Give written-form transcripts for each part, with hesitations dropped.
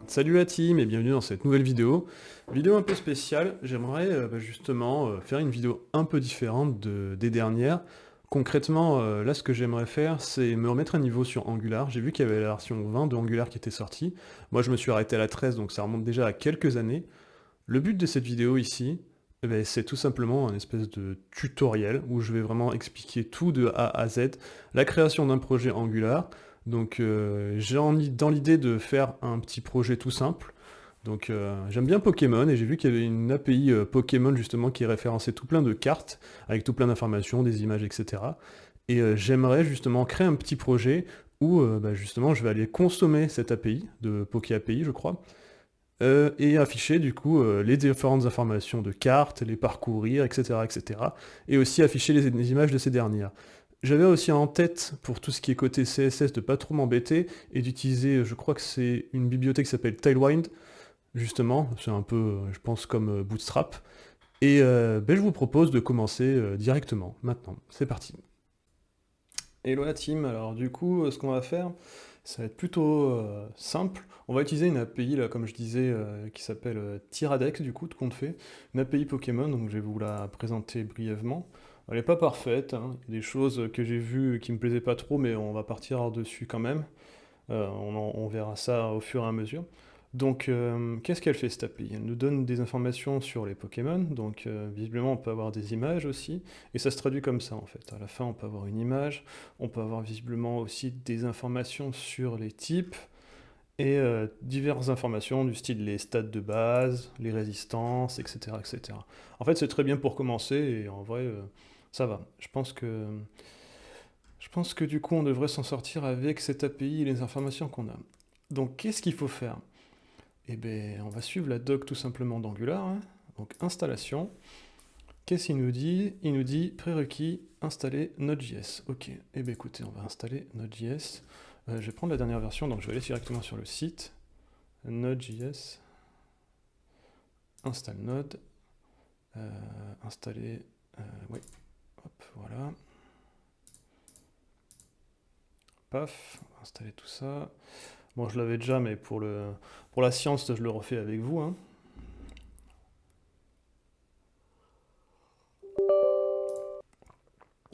Salut la team et bienvenue dans cette nouvelle vidéo. Vidéo un peu spéciale, j'aimerais justement faire une vidéo un peu différente des dernières. Concrètement, là ce que j'aimerais faire, c'est me remettre à niveau sur Angular. J'ai vu qu'il y avait la version 20 de Angular qui était sortie. Moi je me suis arrêté à la 13, donc ça remonte déjà à quelques années. Le but de cette vidéo ici, c'est tout simplement un espèce de tutoriel où je vais vraiment expliquer tout de A à Z, la création d'un projet Angular. Donc dans l'idée de faire un petit projet tout simple. Donc j'aime bien Pokémon et j'ai vu qu'il y avait une API Pokémon justement qui référençait tout plein de cartes avec tout plein d'informations, des images, etc. Et j'aimerais justement créer un petit projet où justement je vais aller consommer cette API de Poké API je crois et afficher du coup les différentes informations de cartes, les parcourir, etc., etc. Et aussi afficher les images de ces dernières. J'avais aussi en tête, pour tout ce qui est côté CSS, de pas trop m'embêter et d'utiliser, je crois que c'est une bibliothèque qui s'appelle Tailwind, justement, c'est un peu, je pense, comme Bootstrap. Et je vous propose de commencer directement, maintenant. C'est parti. Hello la team, alors du coup, ce qu'on va faire, ça va être plutôt simple. On va utiliser une API, là, comme je disais, qui s'appelle Tyradex, du coup, de compte fait. Une API Pokémon, donc je vais vous la présenter brièvement. Elle n'est pas parfaite, hein. Il y a des choses que j'ai vues qui me plaisaient pas trop, mais on va partir dessus quand même. On verra ça au fur et à mesure. Donc, qu'est-ce qu'elle fait cette API? Elle nous donne des informations sur les Pokémon, donc visiblement on peut avoir des images aussi, et ça se traduit comme ça en fait. À la fin on peut avoir une image, on peut avoir visiblement aussi des informations sur les types, et diverses informations du style les stats de base, les résistances, etc. etc. En fait c'est très bien pour commencer, et en vrai ça va. Je pense que du coup on devrait s'en sortir avec cette API et les informations qu'on a. Donc qu'est-ce qu'il faut faire? Eh bien, on va suivre la doc tout simplement d'Angular, hein. Donc installation. Qu'est-ce qu'il nous dit? Il nous dit prérequis, installer Node.js. Ok, eh bien écoutez, on va installer Node.js. Je vais prendre la dernière version, donc je vais aller directement sur le site. Node.js, installe Node, installer, oui, hop, voilà. Paf, on va installer tout ça. Bon, je l'avais déjà, mais pour la science, je le refais avec vous, hein.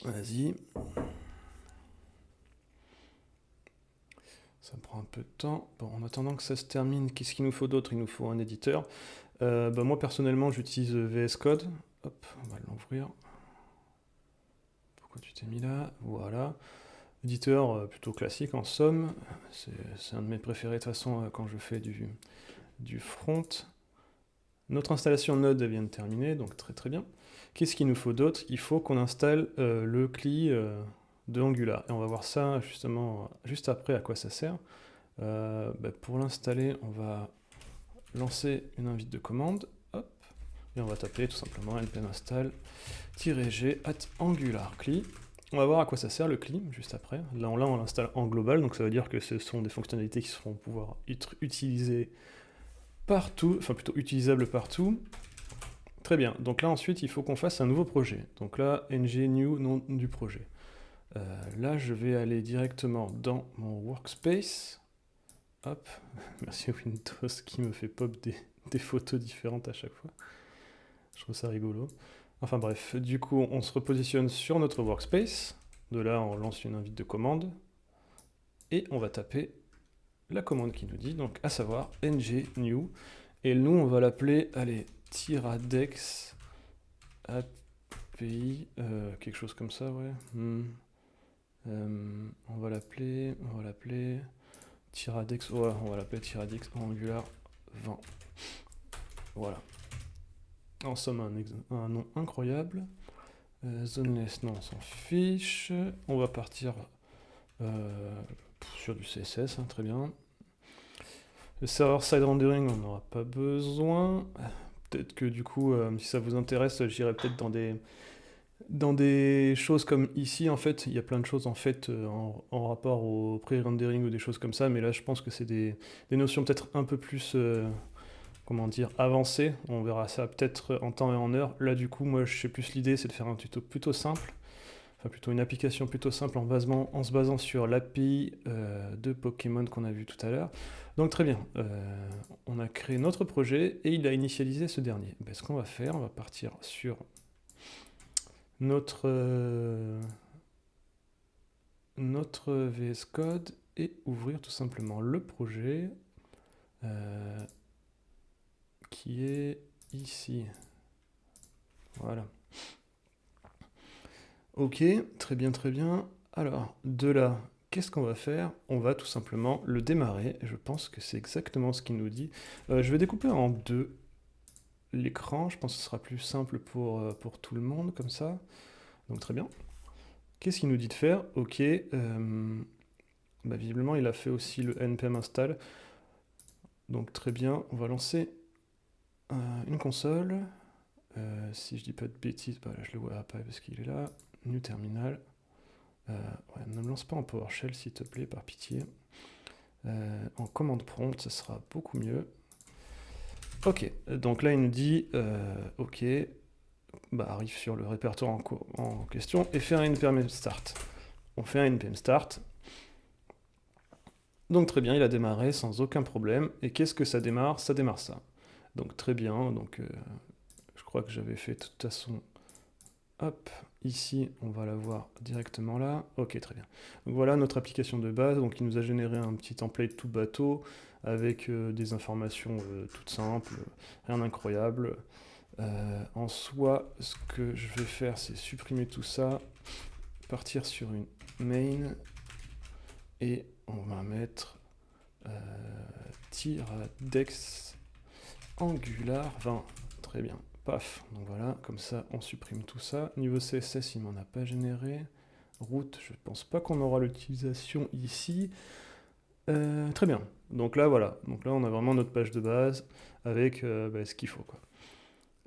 Vas-y. Ça prend un peu de temps. Bon, en attendant que ça se termine, qu'est-ce qu'il nous faut d'autre? Il nous faut un éditeur. Moi, personnellement, j'utilise VS Code. Hop, on va l'ouvrir. Pourquoi tu t'es mis là? Voilà. Éditeur plutôt classique, en somme. C'est un de mes préférés, de toute façon, quand je fais du front. Notre installation Node vient de terminer, donc très très bien. Qu'est-ce qu'il nous faut d'autre? Il faut qu'on installe le CLI de Angular. Et on va voir ça, justement, juste après, à quoi ça sert. Pour l'installer, on va lancer une invite de commande, hop, et on va taper tout simplement npm install-g @angular CLI. On va voir à quoi ça sert le CLI juste après. Là on l'installe en global, donc ça veut dire que ce sont des fonctionnalités qui seront pouvoir être utilisées partout, enfin plutôt utilisables partout. Très bien, donc là ensuite il faut qu'on fasse un nouveau projet. Donc là, ng-new, nom du projet. Là je vais aller directement dans mon workspace. Hop, merci Windows qui me fait pop des photos différentes à chaque fois. Je trouve ça rigolo. Enfin bref, du coup on se repositionne sur notre workspace. De là on lance une invite de commande. Et on va taper la commande qui nous dit, donc à savoir ng-new. Et nous on va l'appeler, allez, Tyradex API, quelque chose comme ça, ouais. On va l'appeler Tyradex, ouais, on va l'appeler Tyradex Angular 20. Voilà. En somme, un nom incroyable. Zoneless, non, on s'en fiche. On va partir sur du CSS, hein, très bien. Le server-side rendering, on n'aura pas besoin. Peut-être que du coup, si ça vous intéresse, j'irai peut-être dans des choses comme ici. En fait, il y a plein de choses en fait en rapport au pré-rendering ou des choses comme ça, mais là, je pense que c'est des notions peut-être un peu plus comment dire, avancées. On verra ça peut-être en temps et en heure. Là, du coup, moi, je sais plus l'idée, c'est de faire un tuto plutôt simple, enfin plutôt une application plutôt simple en se basant sur l'API deux Pokémon qu'on a vu tout à l'heure. Donc très bien, on a créé notre projet et il a initialisé ce dernier. Ben, ce qu'on va faire, on va partir sur notre VS Code et ouvrir tout simplement le projet qui est ici. Voilà. Ok, très bien, très bien. Alors, de là, qu'est-ce qu'on va faire? On va tout simplement le démarrer. Je pense que c'est exactement ce qu'il nous dit. Je vais découper en deux l'écran. Je pense que ce sera plus simple pour tout le monde, comme ça. Donc très bien. Qu'est-ce qu'il nous dit de faire? Ok. Bah, visiblement, il a fait aussi le npm install. Donc très bien, on va lancer une console. Si je dis pas de bêtises, bah, là, je le vois pas parce qu'il est là. New terminal. Ouais, ne me lance pas en PowerShell s'il te plaît, par pitié. En commande prompt, ça sera beaucoup mieux. Ok, donc là il nous dit ok, bah, arrive sur le répertoire en question et fait un npm start. On fait un npm start. Donc très bien, il a démarré sans aucun problème. Et qu'est-ce que ça démarre? Ça démarre ça. Donc très bien, donc je crois que j'avais fait de toute façon. Hop, ici, on va la voir directement là. Ok, très bien. Donc voilà notre application de base. Donc il nous a généré un petit template tout bateau avec des informations toutes simples, rien d'incroyable. En soi, ce que je vais faire, c'est supprimer tout ça, partir sur une main et on va mettre tir.dex Angular 20. Très bien. Paf, donc voilà, comme ça on supprime tout ça. Niveau CSS, il m'en a pas généré. Route, je pense pas qu'on aura l'utilisation ici. Très bien. Donc là, voilà. Donc là, on a vraiment notre page de base avec ce qu'il faut, quoi.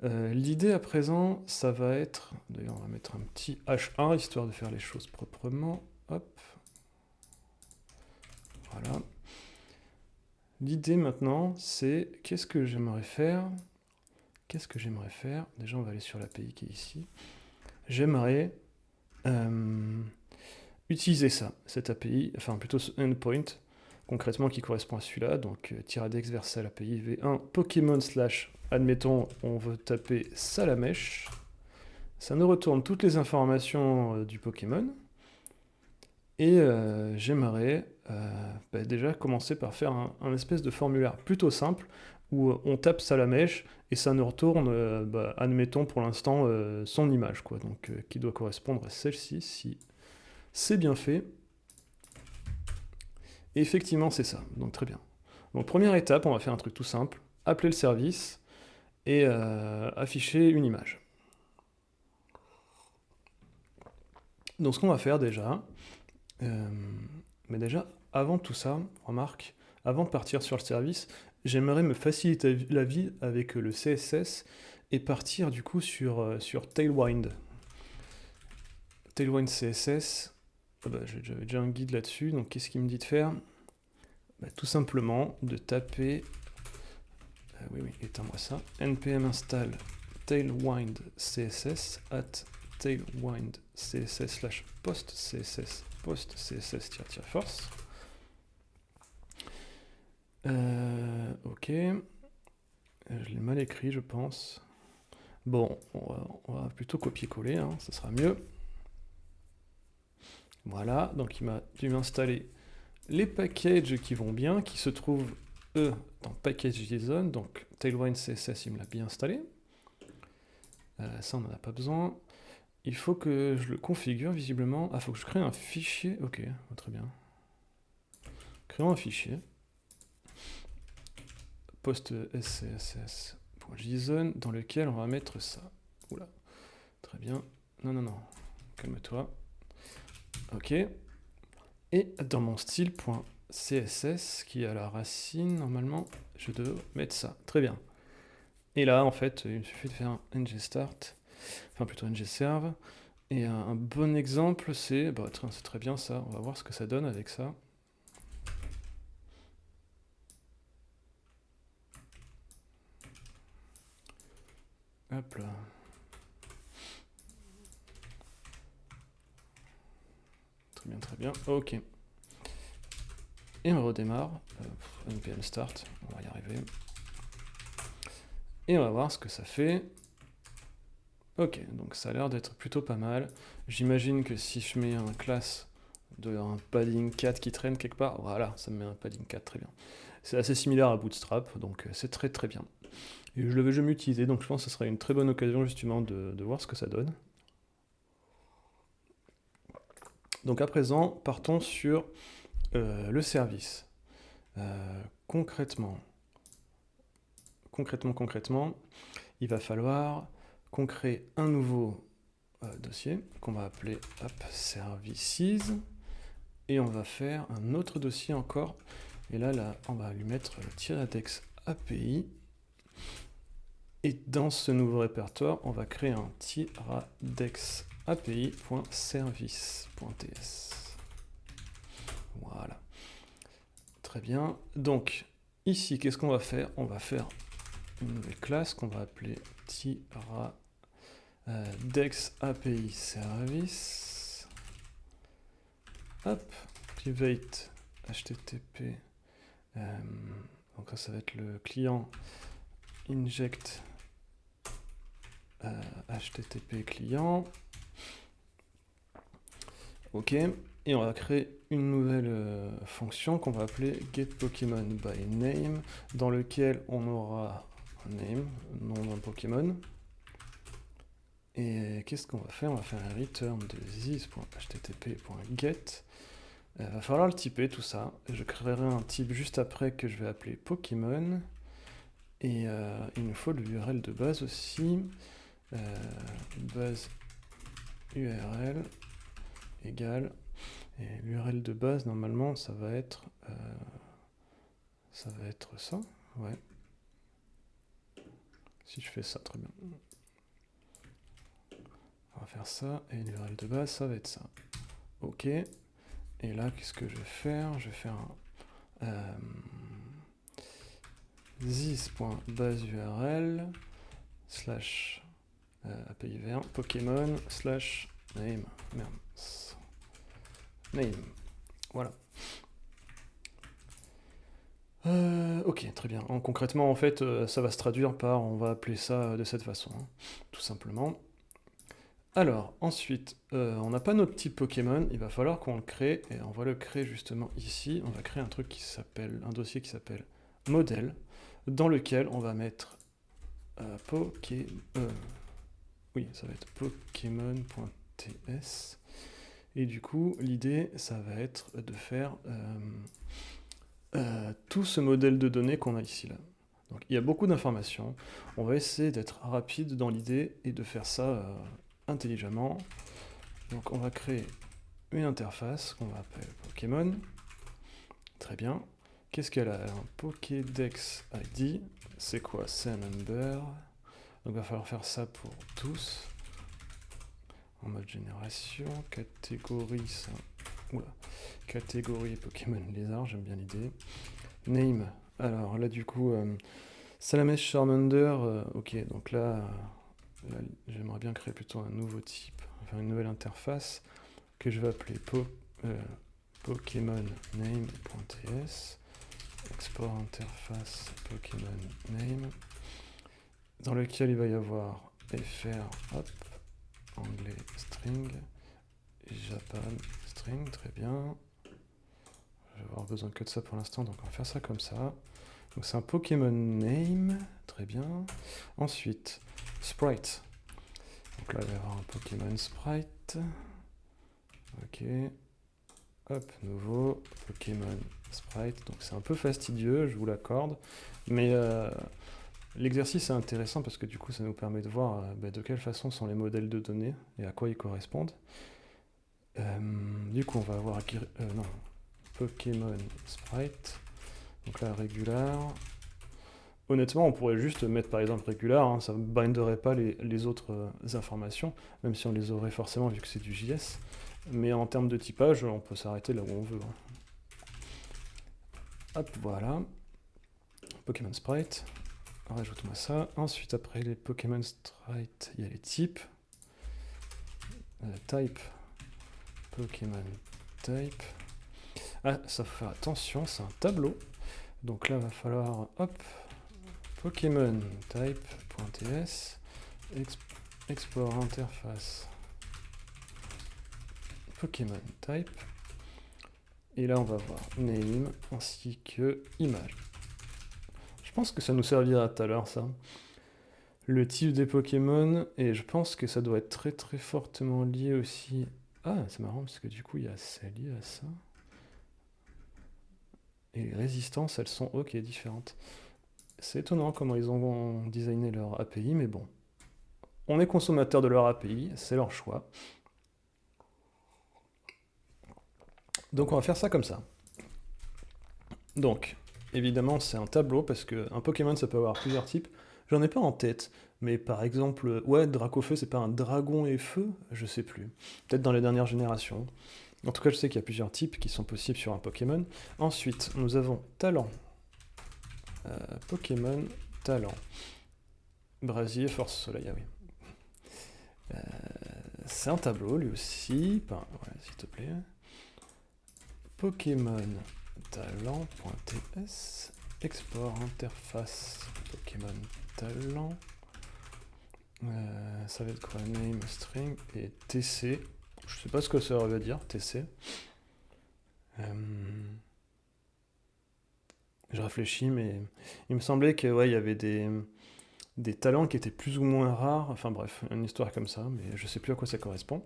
L'idée à présent, ça va être... D'ailleurs, on va mettre un petit H1, histoire de faire les choses proprement. Hop. Voilà. L'idée maintenant, c'est qu'est-ce que j'aimerais faire? Qu'est-ce que j'aimerais faire? Déjà, on va aller sur l'API qui est ici. J'aimerais utiliser ça, cette API, enfin plutôt ce endpoint, concrètement qui correspond à celui-là, donc -dex vers l'API v1 Pokémon / admettons, on veut taper Salamèche. Ça nous retourne toutes les informations du Pokémon. Et j'aimerais déjà commencer par faire un espèce de formulaire plutôt simple où on tape Salamèche et ça nous retourne, admettons pour l'instant, son image, quoi, donc qui doit correspondre à celle-ci, si c'est bien fait. Et effectivement, c'est ça, donc très bien. Donc première étape, on va faire un truc tout simple, appeler le service et afficher une image. Donc ce qu'on va faire déjà, mais déjà, avant tout ça, remarque, avant de partir sur le service, j'aimerais me faciliter la vie avec le CSS et partir du coup sur Tailwind. Tailwind CSS, j'avais déjà un guide là-dessus, donc qu'est-ce qu'il me dit de faire? Tout simplement de taper, oui, éteins-moi ça, npm install tailwind css at tailwind css / post css post css -- force. Ok, je l'ai mal écrit, je pense. Bon, on va plutôt copier-coller, hein, ça sera mieux. Voilà, donc il m'a dû m'installer les packages qui vont bien, qui se trouvent, eux, dans package.json, donc Tailwind CSS, il me l'a bien installé. Ça, on n'en a pas besoin. Il faut que je le configure, visiblement. Ah, il faut que je crée un fichier. Ok, très bien. Créons un fichier. Post scss.json, dans lequel on va mettre ça. Oula, très bien. Non, calme-toi. Ok. Et dans mon style.css, qui est à la racine, normalement, je dois mettre ça. Très bien. Et là, en fait, il me suffit de faire un ngstart, enfin plutôt ngserve. Et un bon exemple, c'est... c'est très bien ça, on va voir ce que ça donne avec ça. Hop là. Très bien, ok. et on redémarre, npm start, on va y arriver, et on va voir ce que ça fait. Ok, donc ça a l'air d'être plutôt pas mal. J'imagine que si je mets un class de un padding 4 qui traîne quelque part, voilà, ça me met un padding 4, très bien. C'est assez similaire à Bootstrap, donc c'est très très bien. Et je l'avais jamais utilisé, donc je pense que ce sera une très bonne occasion justement de voir ce que ça donne. Donc à présent, partons sur le service. Concrètement, il va falloir qu'on crée un nouveau dossier qu'on va appeler app services, et on va faire un autre dossier encore, et là on va lui mettre -index API, et dans ce nouveau répertoire on va créer un -index API.service.ts. Voilà, très bien. Donc ici, qu'est-ce qu'on va faire? On va faire une nouvelle classe qu'on va appeler -dex API service. Hop, private HTTP. Donc ça va être le client inject HTTP client. Ok, et on va créer une nouvelle fonction qu'on va appeler getPokémonByName, dans lequel on aura un name, nom d'un Pokémon. Et qu'est-ce qu'on va faire? On va faire un return de this.http.get. Il va falloir le typer tout ça. Je créerai un type juste après que je vais appeler Pokémon. Et il nous faut l'URL de base aussi. Base URL égale. Et l'URL de base, normalement, ça va être ça. Ouais. Si je fais ça, très bien. On va faire ça, et l'URL de base, ça va être ça. Ok. Et là, qu'est-ce que je vais faire? Je vais faire un this.baseURL slash API vert Pokémon slash name. Merde. Name. Voilà. Ok, très bien. Concrètement, en fait, ça va se traduire par, on va appeler ça de cette façon, hein, tout simplement. Alors, ensuite, on n'a pas notre type Pokémon, il va falloir qu'on le crée, et on va le créer justement ici. On va créer un truc qui s'appelle, un dossier qui s'appelle modèle, dans lequel on va mettre oui, ça va être Pokémon.ts. Et du coup, l'idée, ça va être de faire tout ce modèle de données qu'on a ici là. Donc il y a beaucoup d'informations. On va essayer d'être rapide dans l'idée et de faire ça intelligemment. Donc on va créer une interface qu'on va appeler Pokémon. Très bien. Qu'est-ce qu'elle a? Un Pokédex ID. C'est quoi? C'est un number. Donc il va falloir faire ça pour tous. En mode génération. Catégorie, ça. Oula. Catégorie Pokémon lézard, j'aime bien l'idée. Name. Alors là du coup, Salamèche Charmander. Ok, donc là j'aimerais bien créer plutôt un nouveau type, enfin une nouvelle interface que je vais appeler Pokémon name.ts. Export interface Pokémon name, dans lequel il va y avoir fr, hop, anglais string, japan string, très bien. Je vais avoir besoin que de ça pour l'instant, donc on va faire ça comme ça. Donc c'est un Pokémon name, très bien. Ensuite, sprite. Donc là, il va y avoir un Pokémon sprite. Ok. Hop, nouveau Pokémon sprite. Donc c'est un peu fastidieux, je vous l'accorde. Mais l'exercice est intéressant parce que du coup, ça nous permet de voir de quelle façon sont les modèles de données et à quoi ils correspondent. Du coup, on va avoir Pokémon sprite. Donc là, regular. Honnêtement, on pourrait juste mettre par exemple regular, hein, ça ne binderait pas les autres informations, même si on les aurait forcément vu que c'est du JS. Mais en termes de typage, on peut s'arrêter là où on veut. Hein. Hop, voilà. Pokémon sprite. Rajoute-moi ça. Ensuite, après les Pokémon sprite, il y a les types. Type. Pokémon type. Ah, ça faut faire attention, c'est un tableau. Donc là, va falloir, hop, Pokémon type.ts, export interface, Pokémon type. Et là, on va voir name ainsi que image. Je pense que ça nous servira tout à l'heure, ça. Le type des Pokémon, et je pense que ça doit être très très fortement lié aussi. Ah, c'est marrant parce que du coup, il y a ça lié à ça. Et les résistances, elles sont ok, différentes. C'est étonnant comment ils ont designé leur API, mais bon. On est consommateur de leur API, c'est leur choix. Donc on va faire ça comme ça. Donc, évidemment, c'est un tableau, parce qu'un Pokémon, ça peut avoir plusieurs types. J'en ai pas en tête, mais par exemple, ouais, Dracofeu, c'est pas un dragon et feu? Je sais plus. Peut-être dans les dernières générations. En tout cas, je sais qu'il y a plusieurs types qui sont possibles sur un Pokémon. Ensuite, nous avons talent. Pokémon talent. Brasier, force soleil, ah oui. C'est un tableau, lui aussi. Enfin, voilà, s'il te plaît. Pokémon talent.ts. Export interface Pokémon talent. Ça va être quoi? Name string et TC. Je sais pas ce que ça veut dire, TC. Je réfléchis, mais il me semblait que ouais, il y avait des talents qui étaient plus ou moins rares. Enfin bref, une histoire comme ça, mais je sais plus à quoi ça correspond.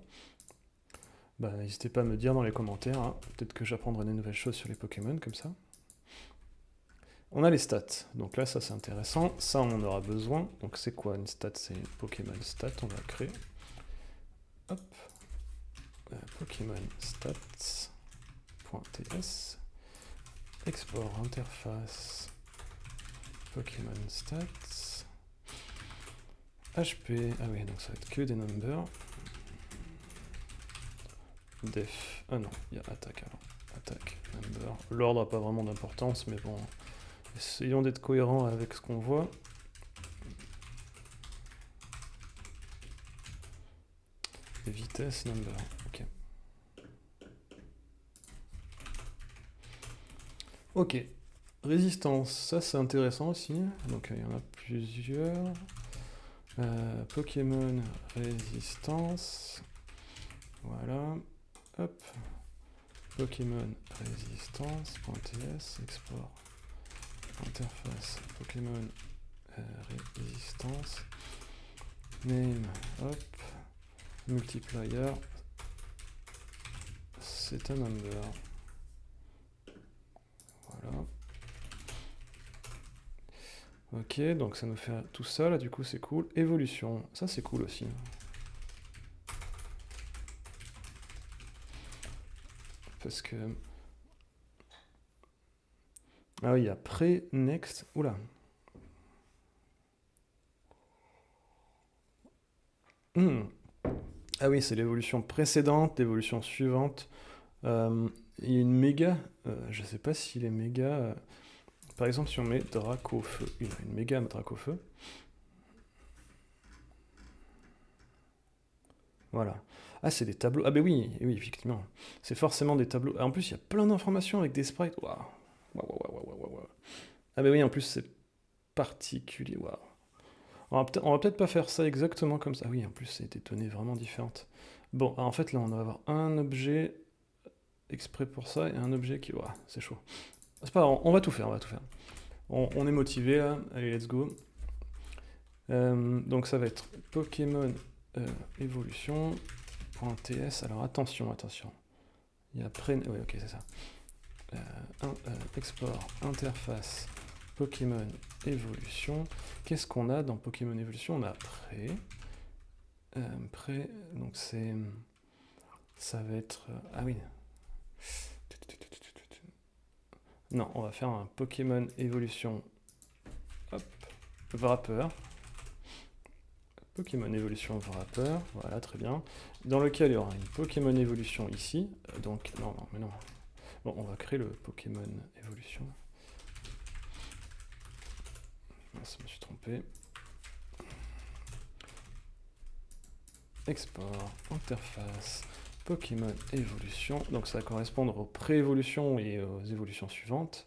Bah, n'hésitez pas à me dire dans les commentaires. Hein. Peut-être que j'apprendrai des nouvelles choses sur les Pokémon comme ça. On a les stats. Donc là, ça c'est intéressant. Ça, on en aura besoin. Donc c'est quoi une stat? C'est Pokémon stat. On va créer. Hop. Pokémon stats.ts. Export interface. Pokémon stats. HP. Ah oui, donc ça va être que des numbers. Def. Ah non, il y a attaque alors. Attaque, number. L'ordre n'a pas vraiment d'importance, mais bon. Essayons d'être cohérents avec ce qu'on voit. Et vitesse, number. Ok. Ok. Résistance, ça c'est intéressant aussi. Donc il y en a plusieurs. Pokémon résistance. Voilà. Hop. Pokémon résistance.ts. Export. Interface. Pokémon résistance. Name. Hop. Multiplier. C'est un number. Voilà. Ok, donc ça nous fait tout ça, là, du coup, c'est cool. Évolution, ça, c'est cool aussi. Parce que... Ah oui, il y a pré, next... Oula. Ah oui, c'est l'évolution précédente, l'évolution suivante. Il y a une méga... je sais pas s'il est méga... Par exemple, si on met Dracofeu, il a une méga Dracofeu. Voilà. Ah, c'est des tableaux. Ah, ben oui, oui, effectivement. C'est forcément des tableaux. Ah, en plus, il y a plein d'informations avec des sprites. Waouh. Waouh. Ah, ben oui, en plus, c'est particulier. Waouh. On va peut-être pas faire ça exactement comme ça. Ah oui, en plus, c'est des données vraiment différentes. Bon, en fait, là, on va avoir un objet exprès pour ça et un objet qui... Waouh, c'est chaud. C'est pas grave, on va tout faire, On est motivé, là. Allez, let's go. Donc, ça va être Pokémon évolution.ts. Alors, attention. Il y a oui, ok, c'est ça. Export interface Pokémon évolution. Qu'est-ce qu'on a dans Pokémon évolution? On a pré, donc c'est... Ça va être... ah oui. Non, on va faire un Pokémon évolution. Hop. Wrapper. Pokémon évolution wrapper. Voilà, très bien. Dans lequel il y aura une Pokémon évolution ici. Donc, non. Bon, on va créer le Pokémon évolution. Mince, je me suis trompé. Export, interface, Pokémon évolution, donc ça va correspondre aux pré-évolutions et aux évolutions suivantes.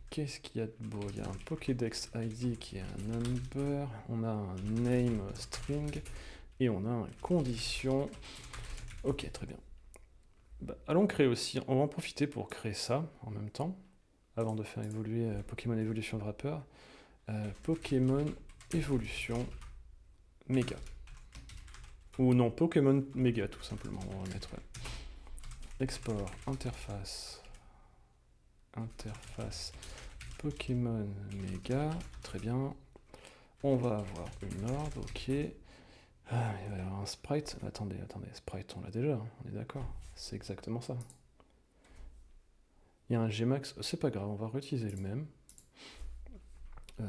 Qu'est-ce qu'il y a de beau? Il y a un Pokédex ID qui est un number, on a un name string, et on a une condition. Ok, très bien. Bah, allons créer aussi, on va en profiter pour créer ça en même temps, avant de faire évoluer Pokémon Evolution Wrapper. Pokémon Evolution Mega. Ou non, Pokémon Mega tout simplement, on va mettre export, interface Pokémon Mega, très bien. On va avoir une orb, ok. Ah, il va y avoir un sprite. Attendez, sprite, on l'a déjà, on est d'accord. C'est exactement ça. Il y a un Gmax, c'est pas grave, on va réutiliser le même.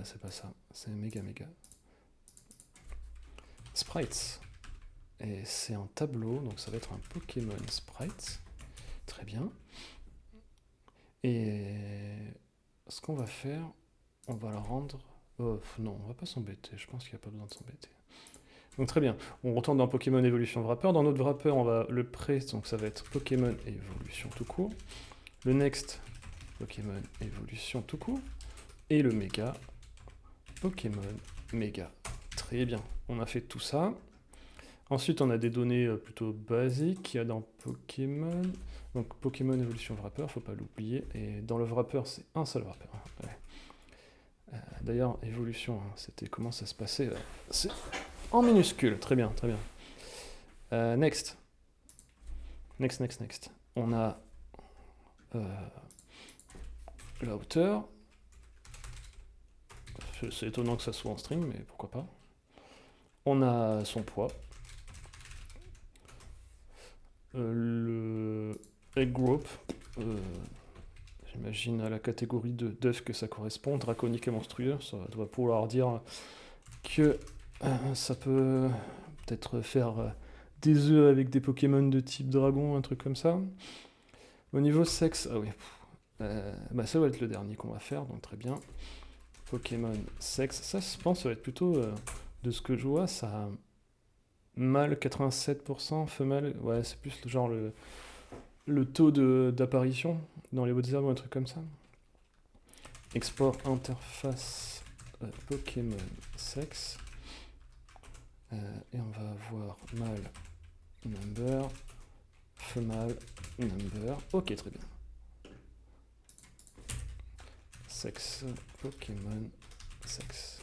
C'est pas ça, c'est méga. Sprites. Et c'est un tableau, donc ça va être un Pokémon Sprite. Très bien. Et ce qu'on va faire, on va le rendre... Oh, non, on va pas s'embêter, je pense qu'il n'y a pas besoin de s'embêter. Donc très bien, on retourne dans Pokémon Evolution Wrapper. Dans notre wrapper, on va le pré, donc ça va être Pokémon Evolution tout court. Le next, Pokémon Evolution tout court. Et le méga, Pokémon Méga. Très bien, on a fait tout ça. Ensuite, on a des données plutôt basiques qu'il y a dans Pokémon. Donc Pokémon Evolution Wrapper, faut pas l'oublier. Et dans le wrapper, c'est un seul wrapper. Ouais. D'ailleurs, évolution, hein, c'était comment ça se passait. C'est en minuscule, très bien. Next. On a la hauteur. C'est étonnant que ça soit en string, mais pourquoi pas. On a son poids. Le egg group. J'imagine à la catégorie d'œufs que ça correspond. Draconique et monstrueux. Ça doit pouvoir dire que ça peut peut-être faire des œufs avec des Pokémon de type dragon, un truc comme ça. Au niveau sexe, ah oui, bah ça va être le dernier qu'on va faire, donc très bien. Pokémon sexe, ça je pense ça va être plutôt, de ce que je vois, ça mâle 87%, femelle, ouais c'est plus genre le taux d'apparition dans les hautes herbes ou un truc comme ça. Export interface Pokémon sexe. Et on va avoir mâle number, femelle number. Ok, très bien. Sexe, Pokémon sexe.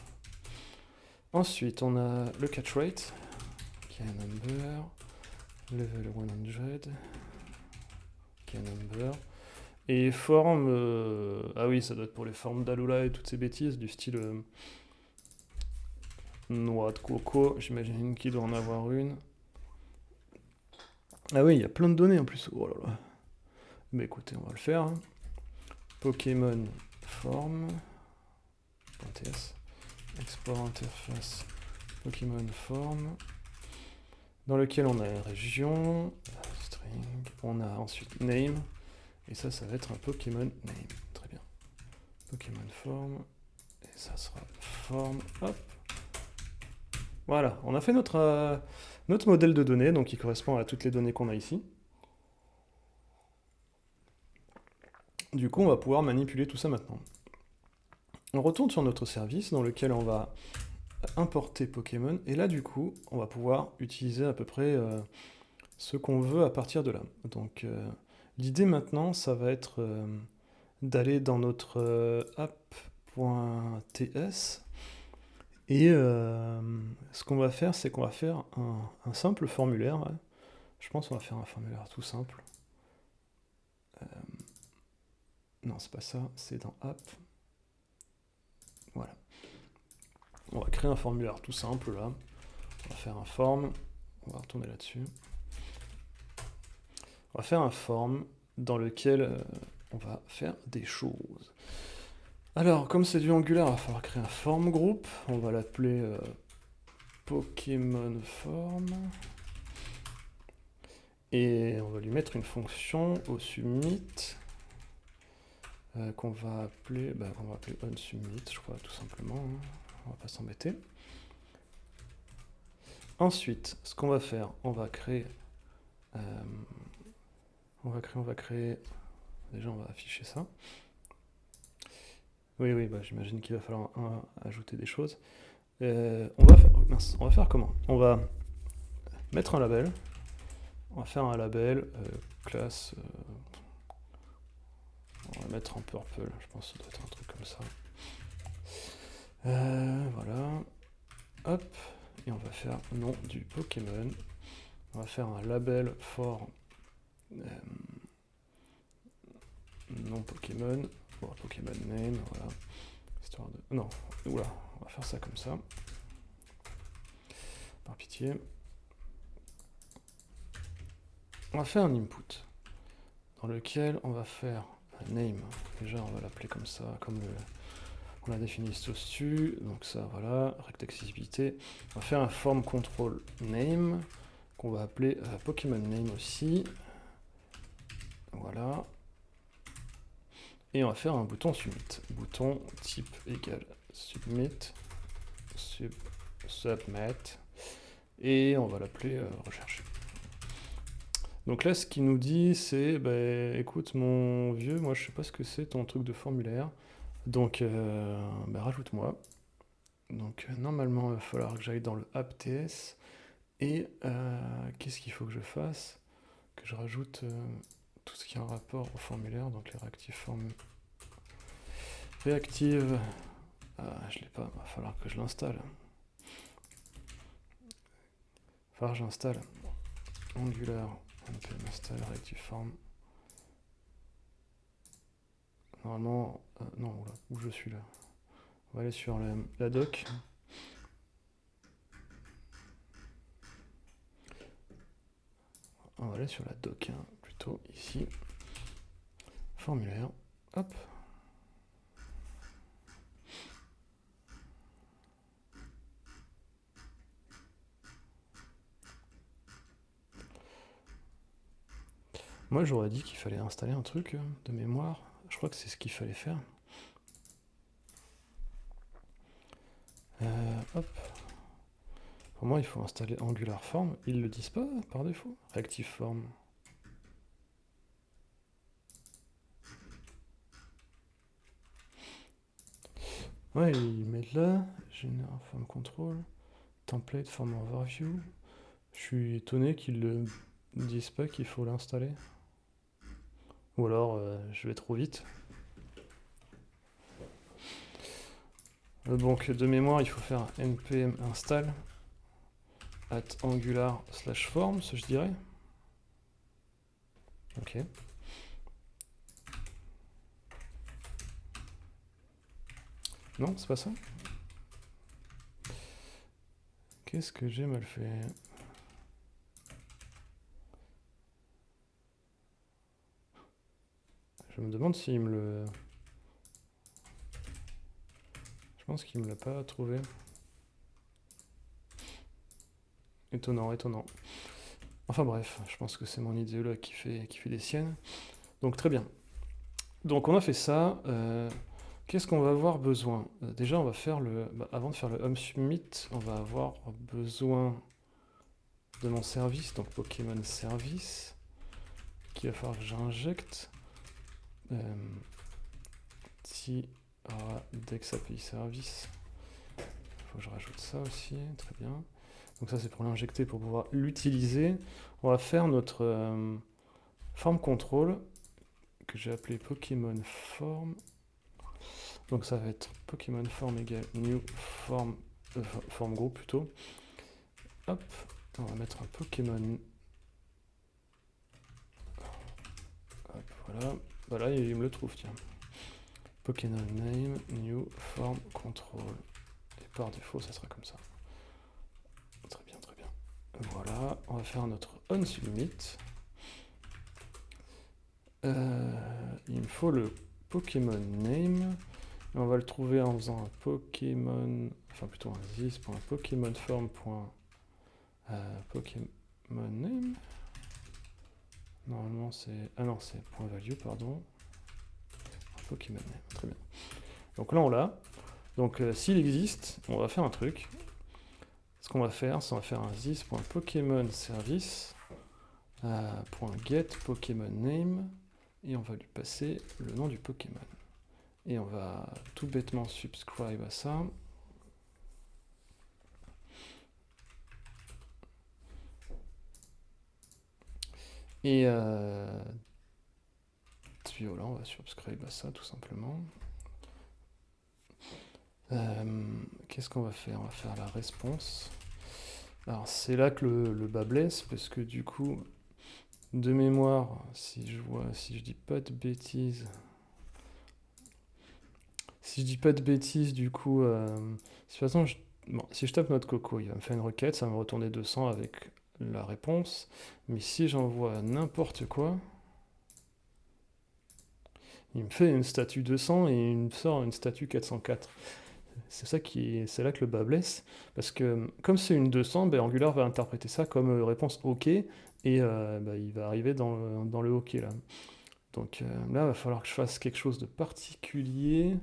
Ensuite, on a le catch rate, qui est un number. Level 100, qui est un number. Et forme, ah oui, ça doit être pour les formes d'Alola et toutes ces bêtises, du style noix de coco, j'imagine qu'il doit en avoir une. Ah oui, il y a plein de données en plus, oh là là. Mais écoutez, on va le faire. Hein. Pokémon form, .ts, export interface, Pokémon form, dans lequel on a une région, string, on a ensuite name, et ça va être un Pokémon name, très bien. Pokémon form, et ça sera form, hop. Voilà, on a fait notre modèle de données, donc qui correspond à toutes les données qu'on a ici. Du coup, on va pouvoir manipuler tout ça maintenant. On retourne sur notre service dans lequel on va importer Pokémon, et là du coup, on va pouvoir utiliser à peu près ce qu'on veut à partir de là. Donc l'idée maintenant, ça va être d'aller dans notre app.ts, et ce qu'on va faire, c'est qu'on va faire un simple formulaire. Ouais. Je pense qu'on va faire un formulaire tout simple. Non, c'est pas ça, c'est dans app. Voilà. On va créer un formulaire tout simple là. On va faire un form. On va retourner là-dessus. On va faire un form dans lequel on va faire des choses. Alors, comme c'est du Angular, il va falloir créer un form group. On va l'appeler Pokémon form. Et on va lui mettre une fonction au submit qu'on va appeler onSubmit, je crois, tout simplement. Hein. On va pas s'embêter. Ensuite, ce qu'on va faire, on va créer On va créer... Déjà, on va afficher ça. Oui, bah, j'imagine qu'il va falloir ajouter des choses. On va faire comment? On va mettre un label. On va faire un label classe. On va mettre en purple. Je pense que ça doit être un truc comme ça. Voilà. Hop. Et on va faire nom du Pokémon. On va faire un label for nom Pokémon. Bon, Pokémon name. Voilà. Histoire de. Non. Oula. On va faire ça comme ça. Par pitié. On va faire un input dans lequel on va faire un name. Déjà, on va l'appeler comme ça, comme on l'a défini juste au-dessus. Donc ça, voilà, rect accessibilité. On va faire un form control name qu'on va appeler Pokémon name aussi. Voilà. Et on va faire un bouton submit. Bouton type égal submit, submit. Et on va l'appeler recherche. Donc là, ce qu'il nous dit, c'est, bah, écoute, mon vieux, moi, je sais pas ce que c'est ton truc de formulaire. Donc, bah, rajoute-moi. Donc, normalement, il va falloir que j'aille dans le app.ts. Et qu'est-ce qu'il faut que je fasse? Que je rajoute tout ce qui est en rapport au formulaire. Donc, les reactive form. Reactive. Je l'ai pas. Il va falloir que je l'installe. Il va falloir que j'installe Angular. npm install reactive form. Normalement, non, là, où je suis là. On va aller sur la doc. On va aller sur la doc, hein, plutôt ici. Formulaire. Hop. Moi, j'aurais dit qu'il fallait installer un truc de mémoire. Je crois que c'est ce qu'il fallait faire. Hop. Pour moi, il faut installer Angular Form. Ils le disent pas par défaut. Reactive Form. Ouais, ils mettent là. General Form Control. Template Form Overview. Je suis étonné qu'ils ne disent pas qu'il faut l'installer. Ou alors, je vais trop vite. Donc, de mémoire, il faut faire un npm install @angular/forms, je dirais. Ok. Non, c'est pas ça. Qu'est-ce que j'ai mal fait? Je me demande s'il me le... Je pense qu'il me l'a pas trouvé. Étonnant, étonnant. Enfin bref, je pense que c'est mon idéologue qui fait des siennes. Donc très bien. Donc on a fait ça. Qu'est-ce qu'on va avoir besoin? Déjà, on va faire le... avant de faire le home submit, on va avoir besoin de mon service, donc Pokémon service, qu'il va falloir que j'injecte. Dex API service. Il faut que je rajoute ça aussi, très bien. Donc ça c'est pour l'injecter, pour pouvoir l'utiliser. On va faire notre form control que j'ai appelé Pokémon form. Donc ça va être Pokémon form égale new form, form group plutôt. Hop, on va mettre un Pokémon. Hop, voilà. Voilà, il me le trouve, tiens. Pokémon name, new form control. Et par défaut, ça sera comme ça. Très bien, très bien. Voilà, on va faire notre onSubmit. Il me faut le Pokémon name. Et on va le trouver en faisant un Pokémon, enfin plutôt un this.PokémonForm. Pokémon name. Normalement c'est... Ah non, c'est .value, pardon. Pokémon name, très bien. Donc là on l'a. Donc s'il existe, on va faire un truc. Ce qu'on va faire, c'est on va faire un this.PokémonService. .get Pokémon name, et on va lui passer le nom du Pokémon. Et on va tout bêtement subscribe à ça. Et puis voilà, on va subscribe à ça tout simplement. Qu'est-ce qu'on va faire? On va faire la response. Alors c'est là que le bas blesse, parce que du coup, de mémoire, si je dis pas de bêtises, du coup, de toute façon, si je tape notre coco, il va me faire une requête, ça va me retourner 200 avec la réponse, mais si j'envoie n'importe quoi, il me fait une statue 200 et il me sort une statue 404. C'est là que le bas blesse, parce que comme c'est une 200, ben Angular va interpréter ça comme réponse OK, et il va arriver dans le OK là. Donc là, il va falloir que je fasse quelque chose de particulier.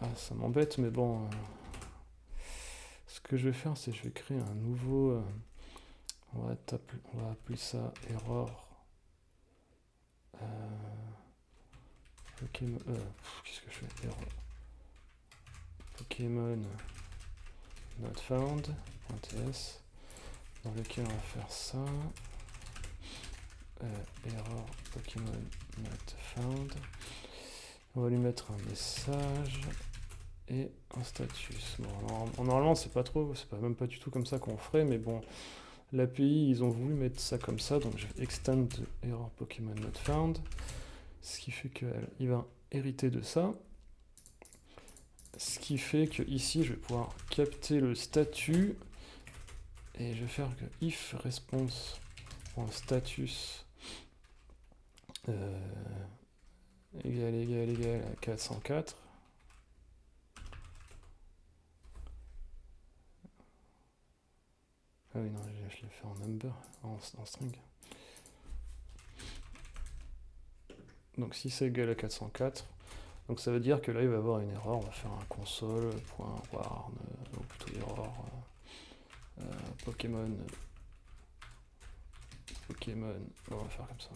Ah, ça m'embête, mais bon. Ce que je vais faire, c'est que je vais créer un nouveau. On va appeler ça error. Pokémon. Qu'est-ce que je fais? Error. Pokémon not found.ts, dans lequel on va faire ça. Error Pokémon not found. On va lui mettre un message et un status. Bon, normalement, c'est même pas du tout comme ça qu'on ferait, mais bon, l'API, ils ont voulu mettre ça comme ça, donc je vais extend error Pokémon not found, ce qui fait qu'il va hériter de ça. Ce qui fait que ici, je vais pouvoir capter le statut et je vais faire que if response.status égal à 404. Ah oui, non, je l'ai fait en number, en string. Donc si c'est égal à 404, donc ça veut dire que là il va y avoir une erreur. On va faire un console.warn, ou plutôt error Pokémon, on va faire comme ça.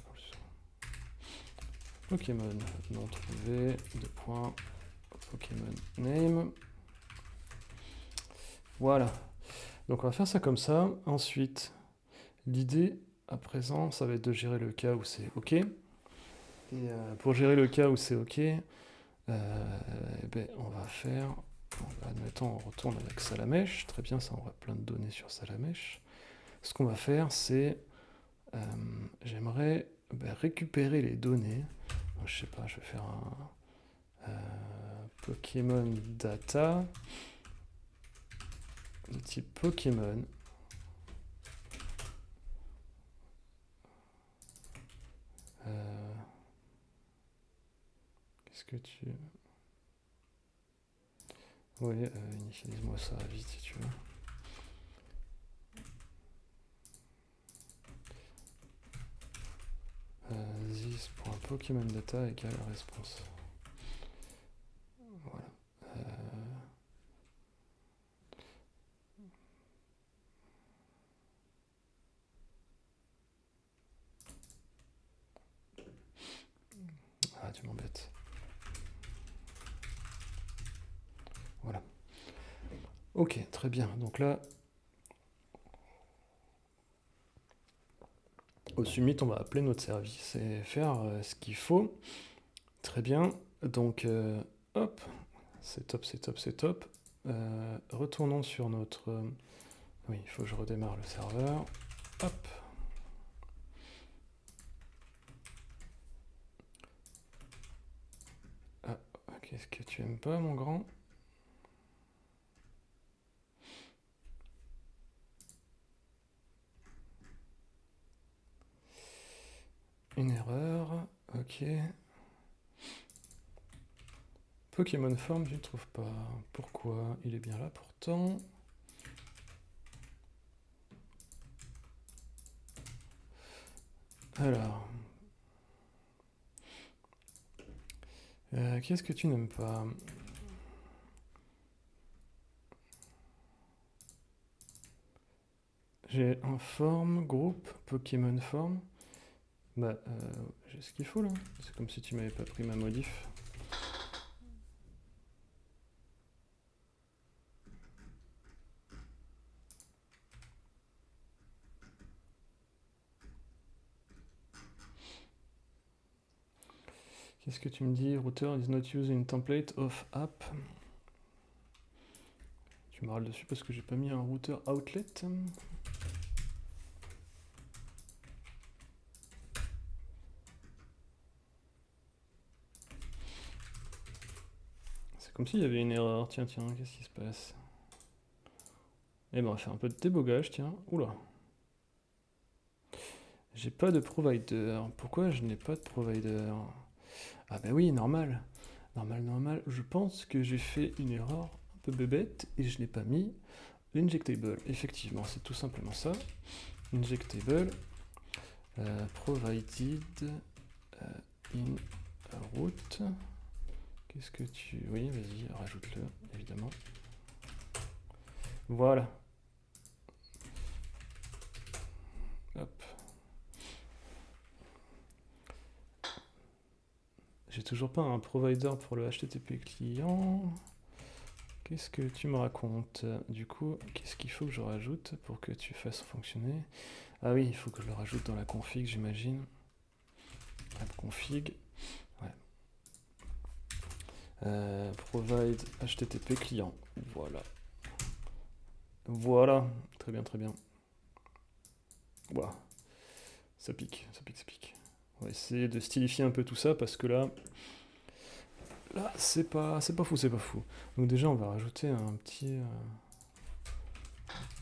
Pokémon non trouvé, Pokémon name. Voilà. Donc on va faire ça comme ça. Ensuite, l'idée à présent, ça va être de gérer le cas où c'est OK. Et pour gérer le cas où c'est OK, on va faire, admettons, on retourne avec Salamèche. Très bien, ça envoie plein de données sur Salamèche. Ce qu'on va faire, c'est, j'aimerais récupérer les données. Donc, je sais pas, je vais faire un Pokémon data de type Pokémon. Qu'est-ce que tu... Oui, initialise-moi ça vite si tu veux. This.Pokémon data égale response. Voilà. Ah, tu m'embêtes. Voilà. Ok, très bien. Donc là, au summit, on va appeler notre service et faire ce qu'il faut. Très bien. Donc, hop, c'est top, c'est top, c'est top. Retournons sur notre... oui, il faut que je redémarre le serveur. Hop. Ah, qu'est-ce que tu aimes pas, mon grand? Une erreur, ok. Pokémon Form, je ne trouve pas. Pourquoi? Il est bien là pourtant. Alors. Qu'est-ce que tu n'aimes pas? J'ai un form, groupe, Pokémon form. Bah, j'ai ce qu'il faut là. C'est comme si tu m'avais pas pris ma modif. Qu'est-ce que tu me dis? Router is not using template of app. Tu me râles dessus parce que j'ai pas mis un routeur outlet. C'est comme s'il y avait une erreur. Tiens, qu'est-ce qui se passe? Eh ben, on va faire un peu de débogage, tiens. Oula. J'ai pas de provider. Pourquoi je n'ai pas de provider? Ah bah oui, normal. Normal. Je pense que j'ai fait une erreur un peu bébête et je n'ai pas mis l'injectable. Effectivement, c'est tout simplement ça. Injectable provided in route. Qu'est-ce que tu... Oui, vas-y, rajoute-le, évidemment. Voilà. Hop. J'ai toujours pas un provider pour le HTTP client. Qu'est-ce que tu me racontes? Du coup, qu'est-ce qu'il faut que je rajoute pour que tu fasses fonctionner? Ah oui, il faut que je le rajoute dans la config, j'imagine. App config. Ouais. Provide HTTP client. Voilà. Très bien. Voilà. Ça pique. On va essayer de stylifier un peu tout ça parce que là, c'est pas fou. Donc déjà, on va rajouter un petit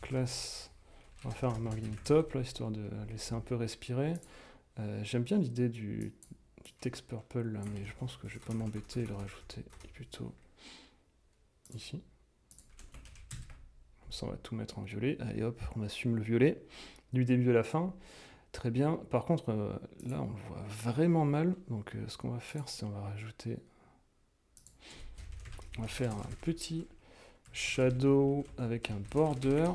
classe. On va faire un margin top là, histoire de laisser un peu respirer. J'aime bien l'idée du text purple là, mais je pense que je vais pas m'embêter et le rajouter plutôt ici. Comme ça, on va tout mettre en violet. Allez hop, on assume le violet du début à la fin. Très bien. Par contre, là, on le voit vraiment mal. Donc, ce qu'on va faire, c'est on va rajouter... On va faire un petit shadow avec un border.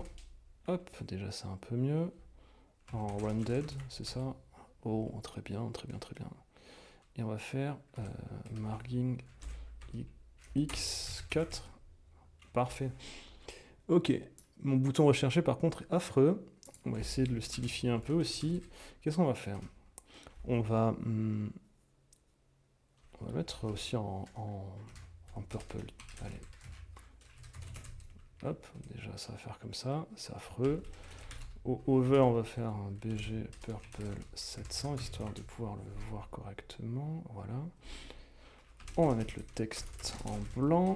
Hop, déjà, c'est un peu mieux. En rounded, c'est ça. Oh, très bien. Et on va faire margin x4. Parfait. Ok. Mon bouton recherché, par contre, est affreux. On va essayer de le stylifier un peu aussi. Qu'est-ce qu'on va faire? On va le mettre aussi en purple. Allez. Hop, déjà ça va faire comme ça, c'est affreux. Au over, on va faire un BG purple 700, histoire de pouvoir le voir correctement. Voilà. On va mettre le texte en blanc,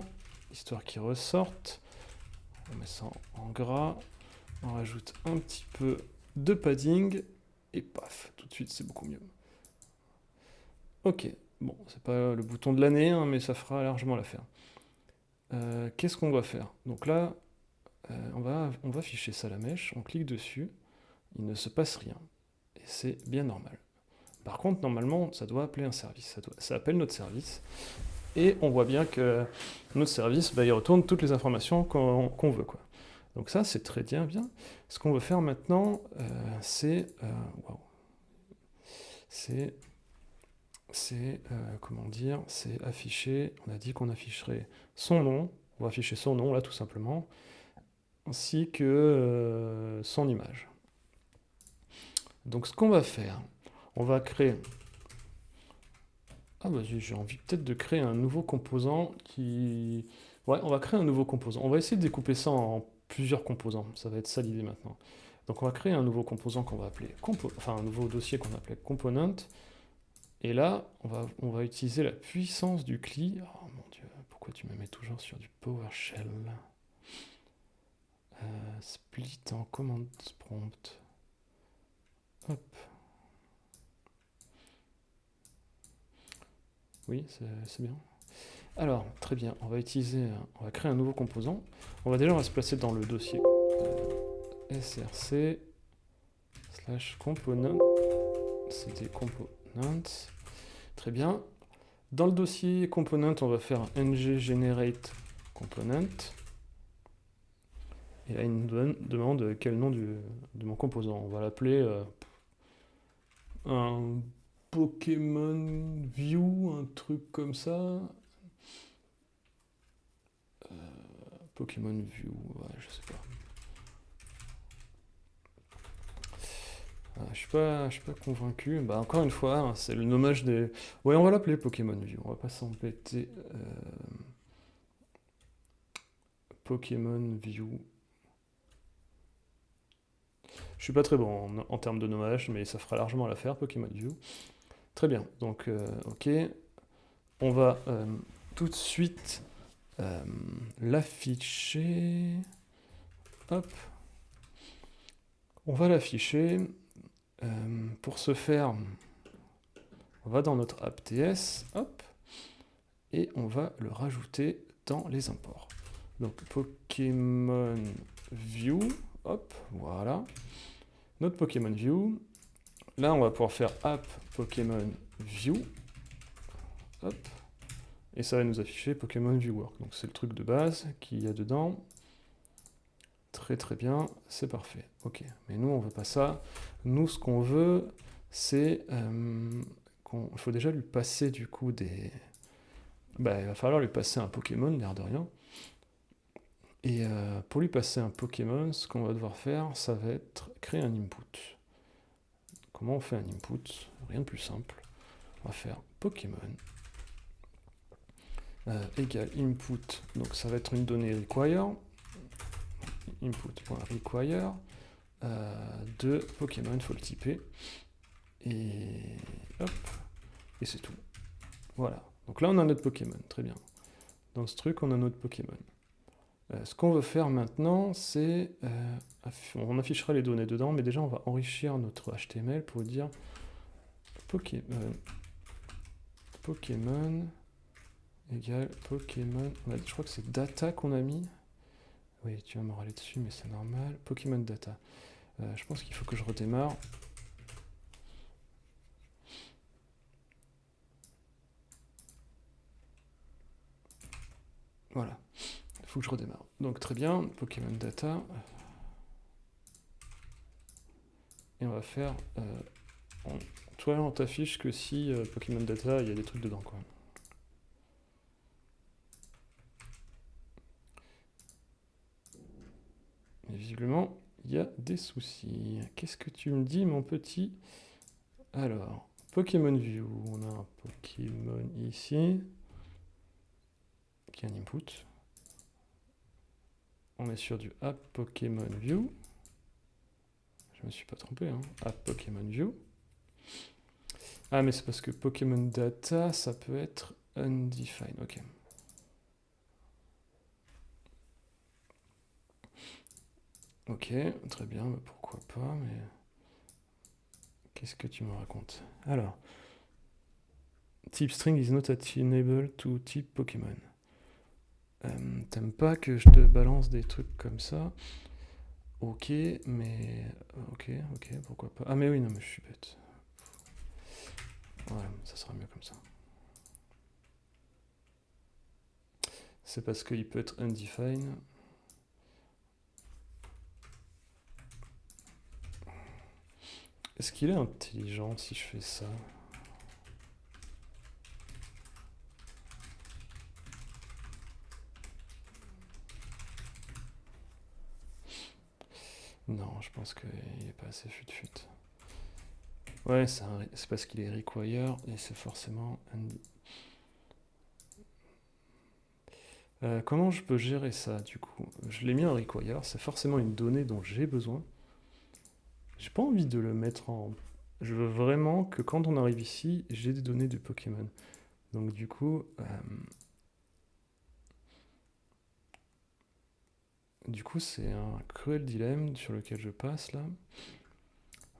histoire qu'il ressorte. On met ça en gras. On rajoute un petit peu de padding. Et paf, tout de suite c'est beaucoup mieux. Ok, bon, c'est pas le bouton de l'année, hein, mais ça fera largement l'affaire. Qu'est-ce qu'on doit faire? Donc là, on va afficher ça à la mèche, on clique dessus, il ne se passe rien. Et c'est bien normal. Par contre, normalement, ça doit appeler un service. Ça appelle notre service. Et on voit bien que notre service, bah, il retourne toutes les informations qu'on veut, quoi. Donc ça, c'est très bien. Ce qu'on veut faire maintenant, c'est comment dire, c'est afficher, on a dit qu'on afficherait son nom, on va afficher son nom là tout simplement, ainsi que son image. Donc ce qu'on va faire, on va créer, j'ai envie peut-être de créer un nouveau composant qui... Ouais, on va créer un nouveau composant, on va essayer de découper ça en plusieurs composants, ça va être ça l'idée maintenant. Donc on va créer un nouveau composant qu'on va appeler, un nouveau dossier qu'on va appeler component. Et là, on va utiliser la puissance du CLI. Oh mon dieu, pourquoi tu me mets toujours sur du PowerShell? Split en command prompt. Hop. Oui, c'est bien. Alors, très bien, on va créer un nouveau composant. On va se placer dans le dossier src / component. C'était component. Très bien. Dans le dossier component, on va faire un ng generate component. Et là, il nous demande quel nom de mon composant. On va l'appeler un Pokémon View, un truc comme ça. Pokémon View, ouais, je sais pas. Je suis pas convaincu. Bah, encore une fois, hein, c'est le nommage des... Ouais, on va l'appeler Pokémon View. On va pas s'embêter. Pokémon View. Je suis pas très bon en termes de nommage, mais ça fera largement l'affaire, Pokémon View. Très bien, donc ok. On va tout de suite l'afficher. Hop. On va l'afficher. Pour ce faire, on va dans notre app TS, hop, et on va le rajouter dans les imports. Donc Pokémon View, hop, voilà. Notre Pokémon View. Là, on va pouvoir faire app Pokémon View, hop, et ça va nous afficher Pokémon View Work. Donc c'est le truc de base qu'il y a dedans. Très très bien, c'est parfait. Ok, mais nous on veut pas ça. Nous ce qu'on veut, c'est il faut déjà lui passer du coup des... Bah, il va falloir lui passer un Pokémon, l'air de rien. Et pour lui passer un Pokémon, ce qu'on va devoir faire, ça va être créer un input. Comment on fait un input? Rien de plus simple. On va faire Pokémon égale input. Donc ça va être une donnée require. Input.require de Pokémon, il faut le typer. Et hop, et c'est tout. Voilà. Donc là, on a notre Pokémon, très bien. Dans ce truc, on a notre Pokémon. Ce qu'on veut faire maintenant, c'est... on affichera les données dedans, mais déjà, on va enrichir notre HTML pour dire Pokémon égale Pokémon... je crois que c'est data qu'on a mis. Oui, tu vas me râler dessus, mais c'est normal. Pokémon data. Je pense qu'il faut que je redémarre. Voilà. Il faut que je redémarre. Donc très bien, Pokémon data. Et on va faire... toi, on t'affiche que si Pokémon data, il y a des trucs dedans, quoi. Et visiblement, il y a des soucis. Qu'est-ce que tu me dis, mon petit? Alors, Pokémon View. On a un Pokémon ici, qui est un input. On est sur du App Pokémon View. Je me suis pas trompé, hein. App Pokémon View. Ah, mais c'est parce que Pokémon Data, ça peut être undefined. Ok. Ok, très bien, mais pourquoi pas, mais... Qu'est-ce que tu me racontes? Alors, type string is not attainable to type Pokémon. T'aimes pas que je te balance des trucs comme ça? Ok, mais... Ok, pourquoi pas. Ah mais oui, non, mais je suis bête. Voilà, ça sera mieux comme ça. C'est parce qu'il peut être undefined. Est-ce qu'il est intelligent si je fais ça? Non, je pense qu'il n'est pas assez fut-fut. Ouais, c'est parce qu'il est require et c'est forcément... comment je peux gérer ça du coup? Je l'ai mis en require, c'est forcément une donnée dont j'ai besoin. J'ai pas envie de le mettre en... Je veux vraiment que quand on arrive ici, j'ai des données de Pokémon. Donc du coup... c'est un cruel dilemme sur lequel je passe là.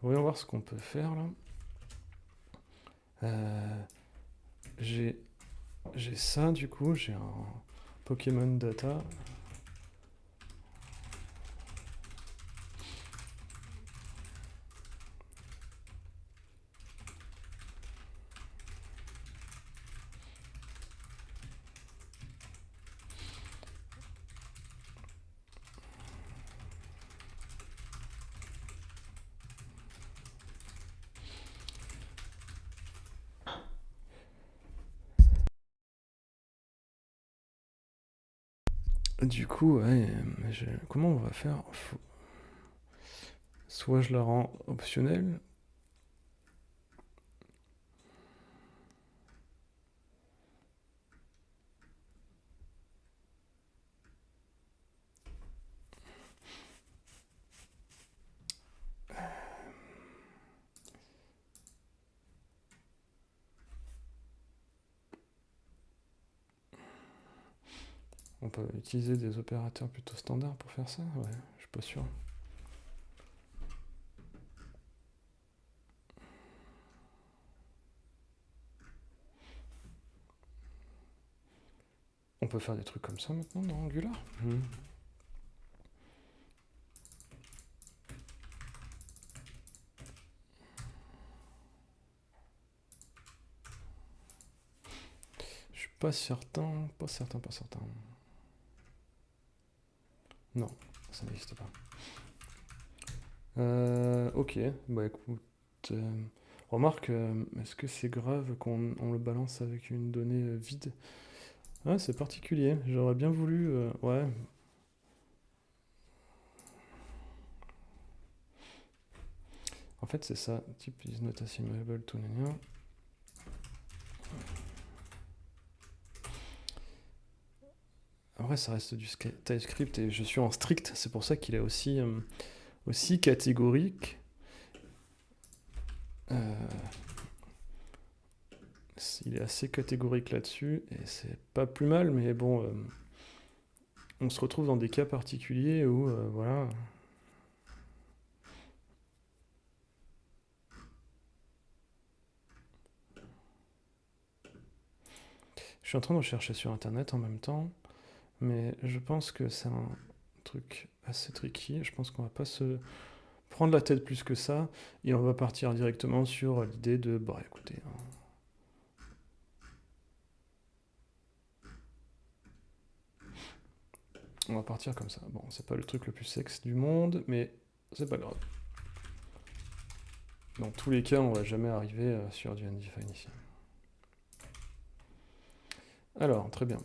Voyons voir ce qu'on peut faire là. J'ai ça du coup, j'ai un Pokémon data. Du coup, ouais, comment on va faire? Soit je la rends optionnelle. On peut utiliser des opérateurs plutôt standards pour faire ça? Ouais, je suis pas sûr. On peut faire des trucs comme ça maintenant dans Angular? Je suis pas certain, pas certain. Non, ça n'existe pas. Ok, bah écoute, remarque, est-ce que c'est grave qu'on le balance avec une donnée vide? Ah, c'est particulier, j'aurais bien voulu, ouais. En fait, c'est ça, type is not assimilable to name. En vrai, ça reste du TypeScript et je suis en strict, c'est pour ça qu'il est aussi catégorique. Il est assez catégorique là-dessus et c'est pas plus mal, mais bon, on se retrouve dans des cas particuliers où, voilà. Je suis en train de rechercher sur internet en même temps, mais je pense que c'est un truc assez tricky. Je pense qu'on va pas se prendre la tête plus que ça et on va partir directement sur l'idée de, bah écoutez, on va partir comme ça. Bon, c'est pas le truc le plus sexe du monde, mais c'est pas grave. Dans tous les cas, on va jamais arriver sur du undefined ici. Alors, très bien.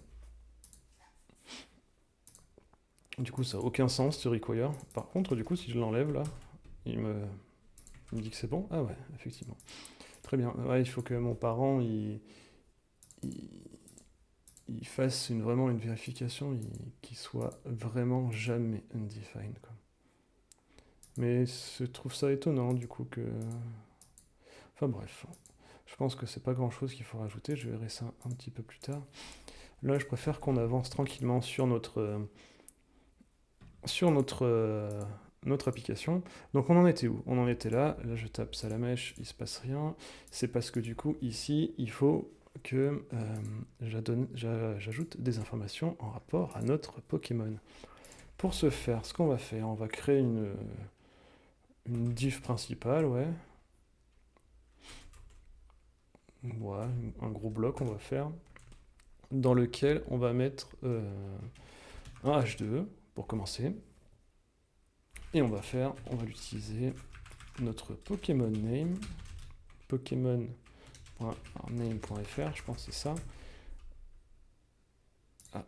Du coup, ça n'a aucun sens, ce require. Par contre, du coup, si je l'enlève là, il me dit que c'est bon. Ah ouais, effectivement. Très bien. Ouais, il faut que mon parent, il fasse vraiment une vérification qui soit vraiment jamais undefined, quoi. Mais je trouve ça étonnant, du coup, que... Enfin bref, je pense que c'est pas grand-chose qu'il faut rajouter, je verrai ça un petit peu plus tard. Là, je préfère qu'on avance tranquillement sur notre application. Donc on en était où? On en était là, là je tape Salamèche, il se passe rien. C'est parce que du coup, ici, il faut que j'ajoute des informations en rapport à notre Pokémon. Pour ce faire, ce qu'on va faire, on va créer une div principale, ouais. Ouais, un gros bloc on va faire, dans lequel on va mettre un H2 pour commencer. Et on va l'utiliser notre Pokémon name, Pokémon.name.fr, je pense que c'est ça. Ah.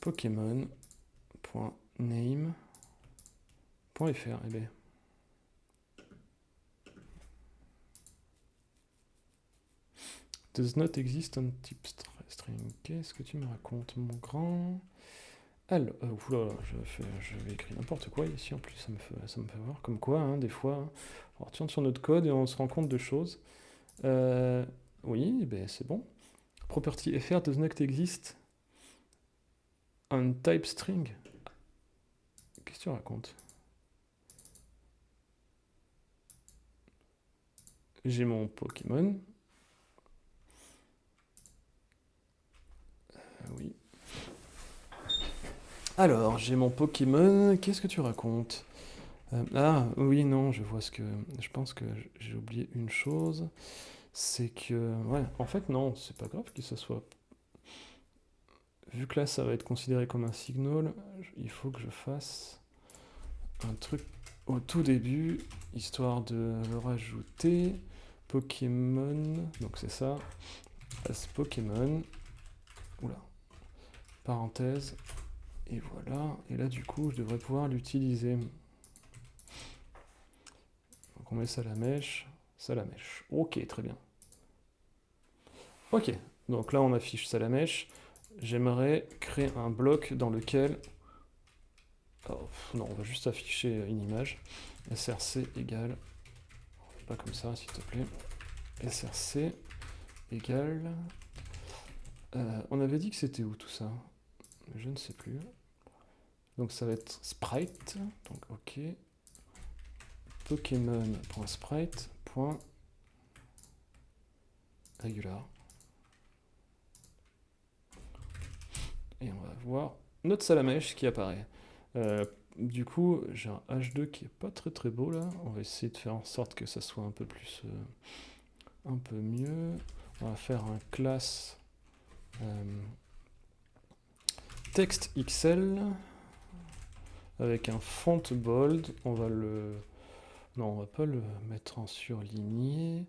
Pokémon.name.fr, eh bien. Does not exist on type string. Qu'est-ce que tu me racontes, mon grand? Alors, oula, je vais écrire n'importe quoi ici en plus, ça me fait voir. Comme quoi, hein, des fois, hein, on retourne sur notre code et on se rend compte de choses. Oui, ben c'est bon. Property fr does not exist on type string. Qu'est-ce que tu racontes? J'ai mon Pokémon. Oui. Alors, j'ai mon Pokémon. Qu'est-ce que tu racontes? Ah, oui, non, je vois ce que... Je pense que j'ai oublié une chose. C'est que... Ouais, en fait, non, c'est pas grave que ça soit... Vu que là, ça va être considéré comme un signal, il faut que je fasse un truc au tout début, histoire de le rajouter. Pokémon, donc c'est ça, as Pokémon. Oula. parenthèse, et voilà. Et là, du coup, je devrais pouvoir l'utiliser. Donc on met Salamèche, Salamèche. Ok, très bien. Ok, donc là on affiche Salamèche. J'aimerais créer un bloc dans lequel... Oh, non, on va juste afficher une image. src égale... Pas comme ça, s'il te plaît. src égale... on avait dit que c'était où tout ça? Je ne sais plus. Donc ça va être sprite. Donc ok. Pokémon.sprite.regular. Et on va voir notre Salamèche qui apparaît. Du coup, j'ai un H2 qui est pas très très beau là. On va essayer de faire en sorte que ça soit un peu plus, un peu mieux. On va faire un class texte XL avec un font bold. On va le, non, on va pas le mettre en surligné.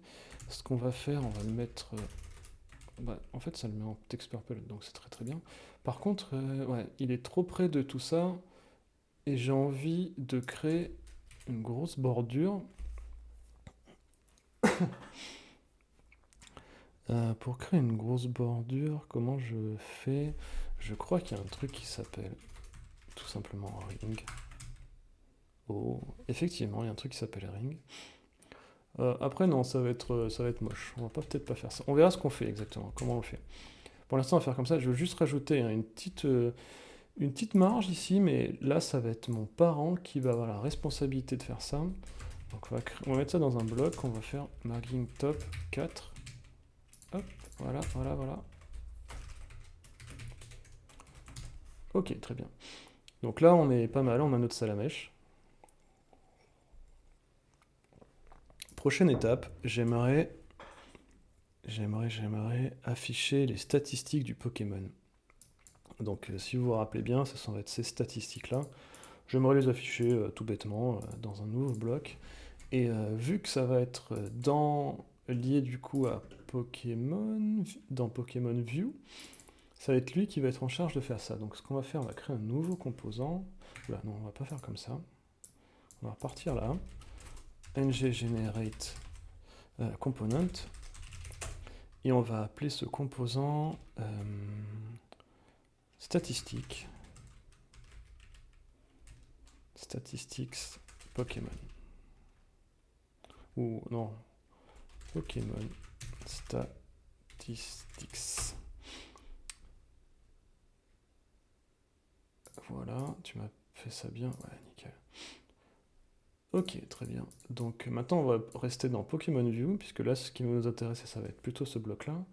Ce qu'on va faire, on va le mettre. Bah, en fait, ça le met en text purple, donc c'est très très bien. Par contre, ouais, il est trop près de tout ça. Et j'ai envie de créer une grosse bordure. Pour créer une grosse bordure, comment je fais? Je crois qu'il y a un truc qui s'appelle tout simplement ring. Oh, effectivement, il y a un truc qui s'appelle ring. Après, non, ça va être moche. On va peut-être pas faire ça. On verra ce qu'on fait exactement, comment on le fait. Pour l'instant, on va faire comme ça. Je veux juste rajouter une petite marge ici, mais là, ça va être mon parent qui va avoir la responsabilité de faire ça. Donc on va mettre ça dans un bloc, on va faire margin top 4. Hop, voilà, voilà, voilà. Ok, très bien. Donc là, on est pas mal, on a notre Salamèche. Prochaine étape, j'aimerais afficher les statistiques du Pokémon. Donc si vous vous rappelez bien, ça va être ces statistiques-là. J'aimerais les afficher tout bêtement dans un nouveau bloc. Et vu que ça va être lié du coup à Pokémon, dans Pokémon View, ça va être lui qui va être en charge de faire ça. Donc ce qu'on va faire, on va créer un nouveau composant. Oula, non, on va pas faire comme ça. On va repartir là. ngGenerate component. Et on va appeler ce composant statistique. Statistics Pokémon. Ou non, Pokémon Statistics. Voilà, tu m'as fait ça bien. Ouais, nickel. Ok, très bien. Donc maintenant, on va rester dans Pokémon View, puisque là, ce qui va nous intéresser, ça va être plutôt ce bloc-là.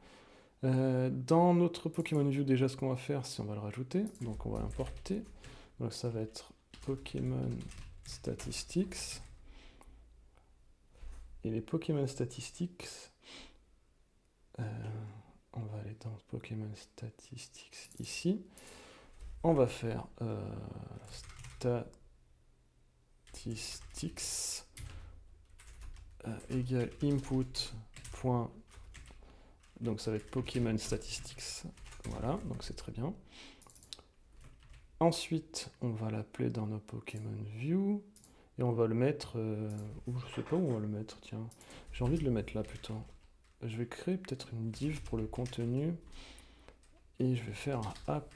Dans notre Pokémon View, déjà, ce qu'on va faire, c'est on va le rajouter. Donc on va l'importer. Donc ça va être Pokémon Statistics. Et les Pokémon Statistics, on va aller dans Pokémon Statistics ici. On va faire statistics égale input. Donc ça va être Pokémon Statistics. Voilà, donc c'est très bien. Ensuite, on va l'appeler dans nos Pokémon View. Et on va le mettre... je sais pas où on va le mettre, tiens. J'ai envie de le mettre là plutôt. Je vais créer peut-être une div pour le contenu. Et je vais faire un app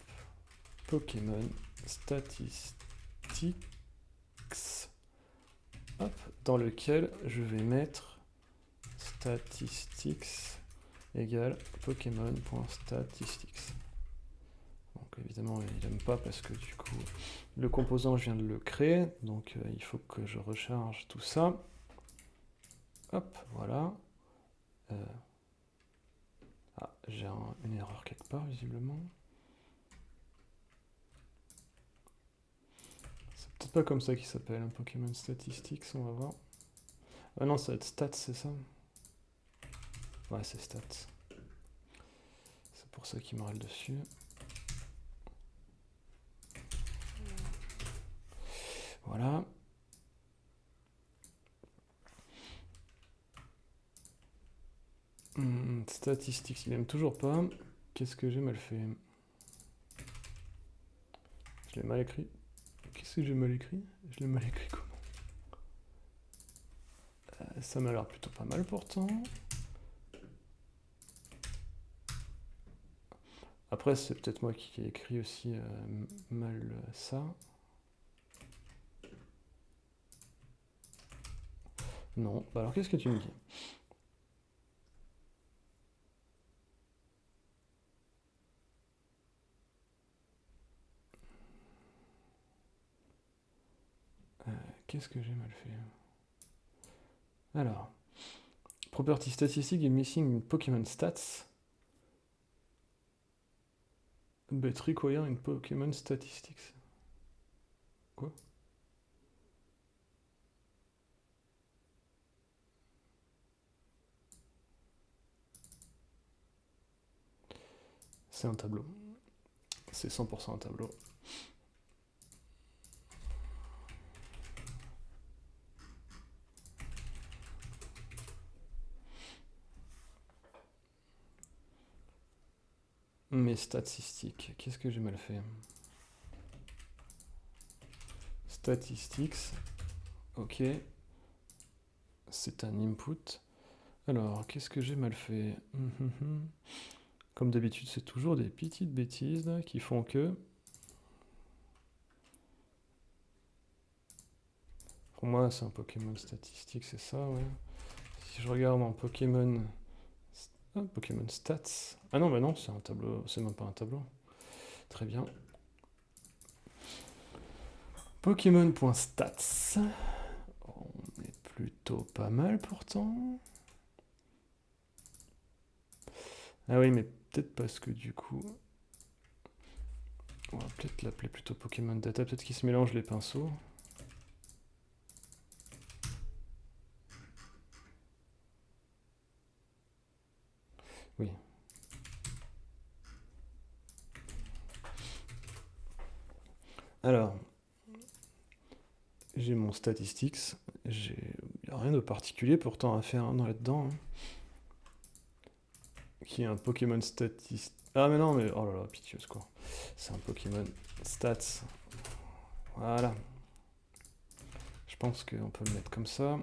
Pokémon Statistics. Hop, dans lequel je vais mettre statistics égale Pokémon.statistics. Donc évidemment il n'aime pas parce que du coup le composant je viens de le créer, donc il faut que je recharge tout ça. Hop, voilà. Ah, j'ai une erreur quelque part visiblement. C'est peut-être pas comme ça qu'il s'appelle, un Pokémon Statistics, on va voir. Ah non, ça va être stats, c'est ça? Ouais, c'est stats. C'est pour ça qu'il me râle dessus. Voilà. Statistics, il aime toujours pas. Qu'est-ce que j'ai mal fait? Je l'ai mal écrit. Qu'est-ce que j'ai mal écrit? Je l'ai mal écrit comment? Ça m'a l'air plutôt pas mal pourtant. Après, c'est peut-être moi qui ai écrit aussi mal ça. Non. Bah alors, qu'est-ce que tu me dis? Qu'est-ce que j'ai mal fait? Alors, property statistic is missing in Pokémon stats. But require in Pokémon statistics. Quoi? C'est un tableau. C'est 100% un tableau. Mes statistiques, qu'est-ce que j'ai mal fait? Statistics, ok. C'est un input. Alors, qu'est-ce que j'ai mal fait? Comme d'habitude, c'est toujours des petites bêtises là, qui font que... Pour moi, c'est un Pokémon statistique, c'est ça, ouais. Si je regarde en Pokémon... Ah, Pokémon stats... Ah non, bah non, c'est un tableau, c'est même pas un tableau. Très bien. Pokémon.stats. On est plutôt pas mal pourtant. Ah oui, mais peut-être parce que du coup... On va peut-être l'appeler plutôt Pokémon Data, peut-être qu'il se mélange les pinceaux. Oui. Alors, j'ai mon statistics, il n'y a rien de particulier pourtant à faire là-dedans. Hein. Qui est un Pokémon statistique. Ah mais non, mais oh là là, piteuse quoi. C'est un Pokémon stats. Voilà. Je pense qu'on peut le mettre comme ça.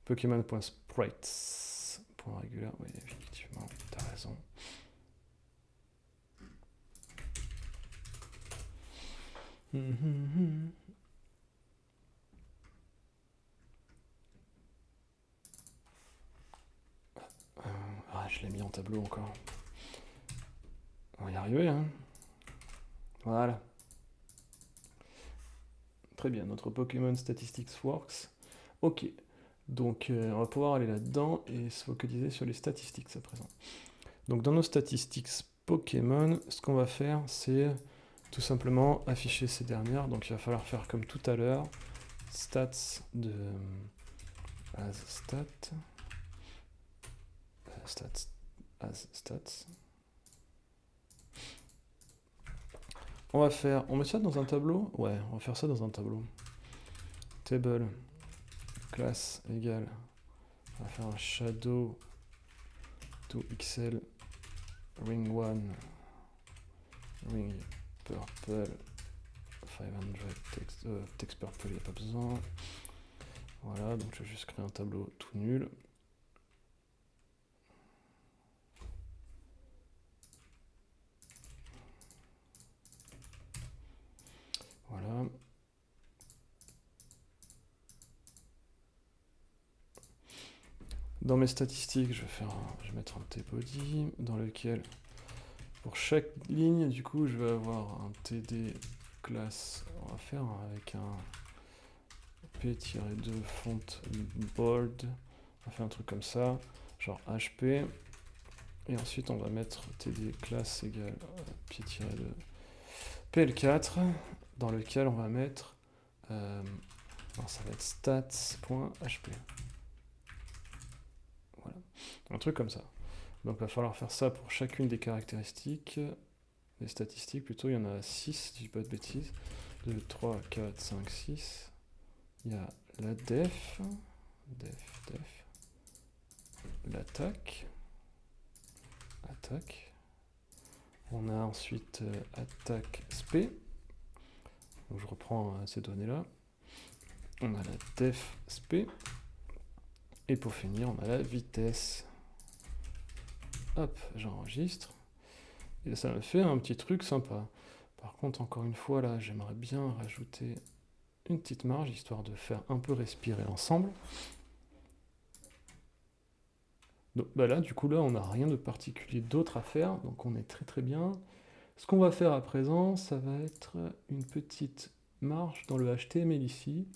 Pokémon.sprites. Point régulier, oui, effectivement, t'as raison. Ah, je l'ai mis en tableau encore. On va y arriver, hein. Voilà. Très bien, notre Pokémon Statistics works. Ok, donc on va pouvoir aller là-dedans et se focaliser sur les statistiques à présent. Donc dans nos statistiques Pokémon, ce qu'on va faire, c'est tout simplement afficher ces dernières. Donc il va falloir faire comme tout à l'heure, stats de as stat, stats as stats. On met ça dans un tableau? Ouais, on va faire ça dans un tableau. Table, classe égale, on va faire un shadow to XL ring 1, ring purple, 500 text purple, il n'y a pas besoin. Voilà, donc je vais juste créer un tableau tout nul. Voilà. Dans mes statistiques, je vais mettre un tbody dans lequel, pour chaque ligne, du coup, je vais avoir un td classe. On va faire avec un p-2 font bold. On va faire un truc comme ça, genre hp. Et ensuite, on va mettre td classe égale p-2 pl4, dans lequel on va mettre, ça va être stats.hp. Voilà, un truc comme ça. Donc il va falloir faire ça pour chacune des caractéristiques, des statistiques plutôt, il y en a 6, si je dis pas de bêtises. 2, 3, 4, 5, 6. Il y a la def, l'attaque, tac. On a ensuite attaque sp. Donc je reprends ces données-là. On a la def sp. Et pour finir, on a la vitesse. Hop, j'enregistre. Et ça me fait un petit truc sympa. Par contre, encore une fois, là, j'aimerais bien rajouter une petite marge, histoire de faire un peu respirer l'ensemble. Donc bah là, du coup, là, on n'a rien de particulier d'autre à faire, donc on est très très bien. Ce qu'on va faire à présent, ça va être une petite marge dans le HTML ici.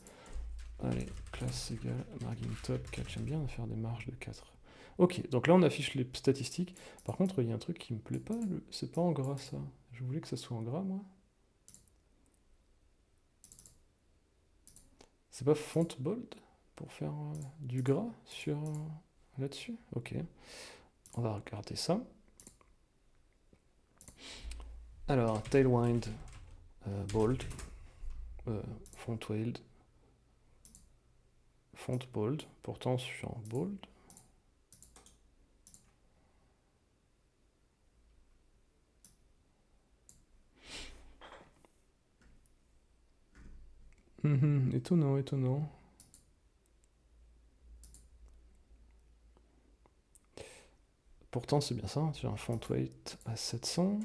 Allez, classe égale margin top 4, j'aime bien faire des marges de 4. Ok, donc là on affiche les statistiques. Par contre, il y a un truc qui me plaît pas, c'est pas en gras ça. Je voulais que ça soit en gras, moi. C'est pas font bold pour faire du gras sur là-dessus? Ok, on va regarder ça. Alors, tailwind, bold, font wild, font bold, pourtant je suis en bold. Étonnant, étonnant. Pourtant c'est bien ça, j'ai un font weight à 700.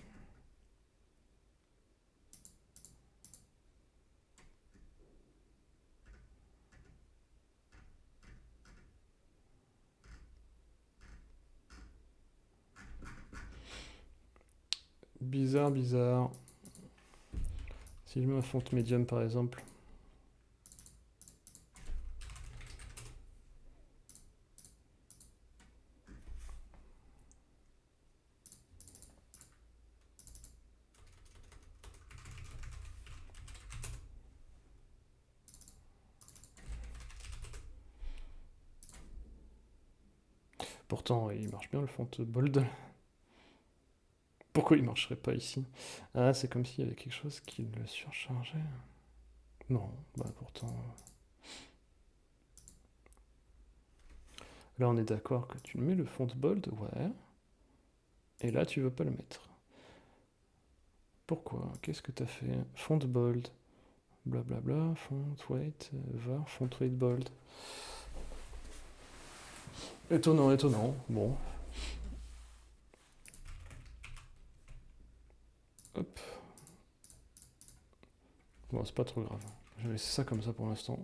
Bizarre, bizarre. Si je mets un font medium par exemple. Pourtant il marche bien le font bold. Pourquoi il marcherait pas ici? Ah, c'est comme s'il y avait quelque chose qui le surchargeait. Non, bah pourtant... Là on est d'accord que tu mets le font bold, ouais. Et là tu veux pas le mettre. Pourquoi? Qu'est-ce que t'as fait? Font bold. Blablabla, font weight, var, font weight bold. Étonnant, étonnant. Bon. Hop. Bon, c'est pas trop grave. Je vais laisser ça comme ça pour l'instant.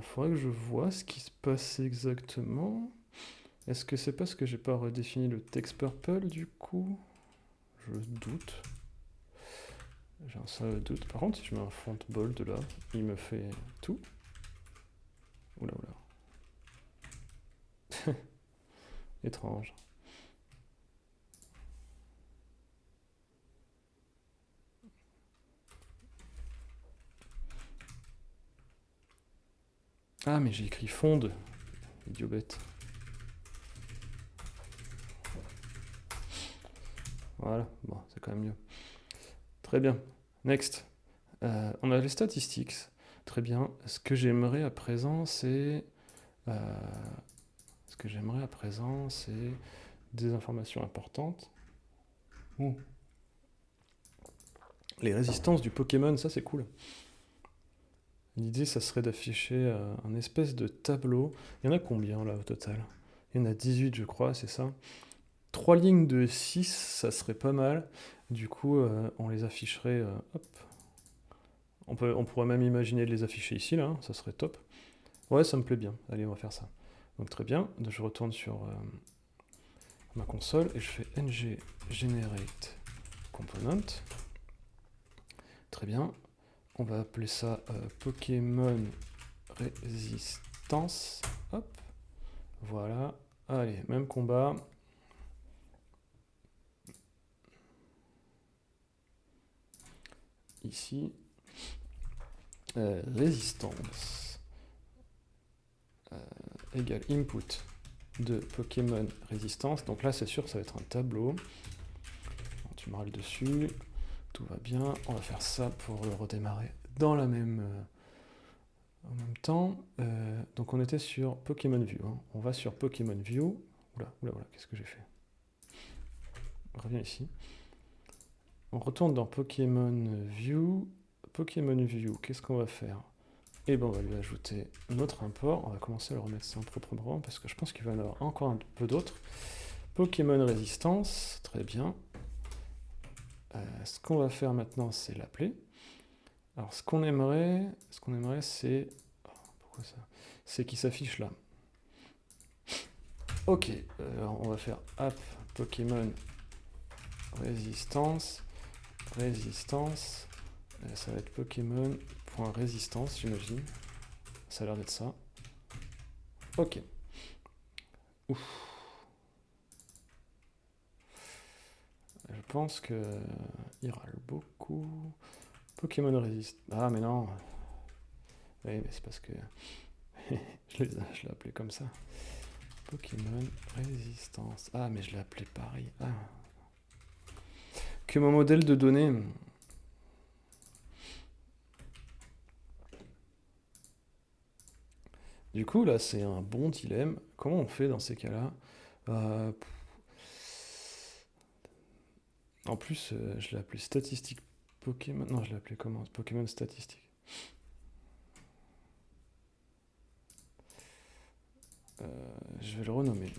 Faudrait que je vois ce qui se passe exactement. Est-ce que c'est parce que j'ai pas redéfini le text purple du coup? Je doute. J'ai un seul doute. Par contre, si je mets un font bold là, il me fait tout. Oula, oula. Étrange. Ah, mais j'ai écrit fonde. Idiot bête. Voilà, bon, c'est quand même mieux. Très bien. Next. On a les statistiques. Très bien. Ce que j'aimerais à présent, c'est... des informations importantes. Les résistances du Pokémon, ça c'est cool. L'idée, ça serait d'afficher un espèce de tableau. Il y en a combien là au total? Il y en a 18, je crois, c'est ça. 3 lignes de 6, ça serait pas mal. Du coup, on les afficherait... hop. On pourrait même imaginer de les afficher ici, là, ça serait top. Ouais, ça me plaît bien. Allez, on va faire ça. Donc très bien, je retourne sur ma console et je fais ng generate component. Très bien. On va appeler ça Pokémon résistance. Hop. Voilà. Allez, même combat. Ici. Résistance égale input de Pokémon résistance. Donc là, c'est sûr, ça va être un tableau. Tu me râles dessus. Tout va bien. On va faire ça pour le redémarrer dans la même... en même temps. Donc on était sur Pokémon View. Hein. On va sur Pokémon View. Oula, oula, oula, qu'est-ce que j'ai fait? On revient ici. On retourne dans Pokémon View. Pokémon View, qu'est-ce qu'on va faire? Et bon, on va lui ajouter notre import. On va commencer à le remettre sans proprement parce que je pense qu'il va y en avoir encore un peu d'autres. Pokémon Résistance, très bien. Ce qu'on va faire maintenant, c'est l'appeler. Alors, ce qu'on aimerait, c'est... Oh, pourquoi ça? C'est qu'il s'affiche là. Ok, on va faire app Pokémon Résistance. Ça va être Pokémon.résistance, j'imagine. Ça a l'air d'être ça. Ok. Ouf. Je pense que il râle beaucoup. Pokémon Résistance. Ah, mais non. Oui, mais c'est parce que je l'ai appelé comme ça. Pokémon Résistance. Ah, mais je l'ai appelé pareil. Ah. Que mon modèle de données. Du coup, là, c'est un bon dilemme. Comment on fait dans ces cas-là? En plus, je l'ai appelé statistique Pokémon. Non, je l'ai appelé comment? Pokémon statistique. Je vais le renommer.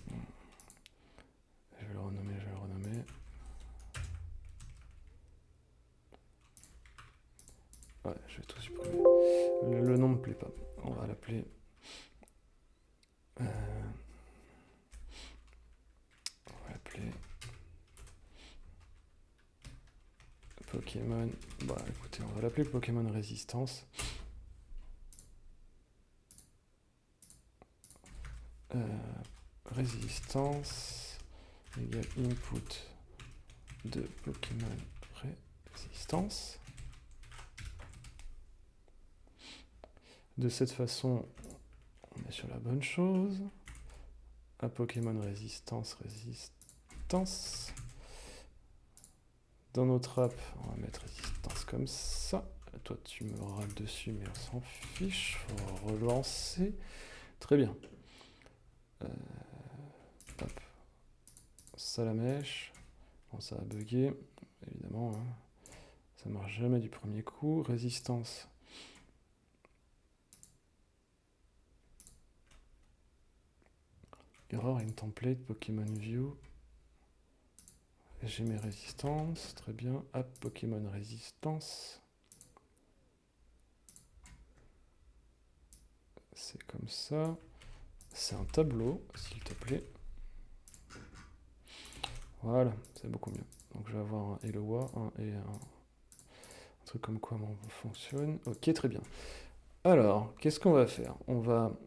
Ouais, je vais tout supprimer. Le nom me plaît pas. On va l'appeler... on va l'appeler... Pokémon... Bah écoutez, on va l'appeler Pokémon Résistance. Résistance égale input de Pokémon Résistance. De cette façon, on est sur la bonne chose. À Pokémon Résistance. Dans notre app, on va mettre Résistance comme ça. Toi, tu me râles dessus, mais on s'en fiche. Faut relancer. Très bien. Hop. Salamèche. Bon, ça a bugué, évidemment. Hein. Ça marche jamais du premier coup. Résistance. Error in template Pokémon View. J'ai mes résistances, très bien. App Pokémon Résistance. C'est comme ça. C'est un tableau, s'il te plaît. Voilà, c'est beaucoup mieux. Donc je vais avoir un Eloa, et un truc comme quoi on fonctionne. Ok, très bien. Alors, qu'est-ce qu'on va faire? On va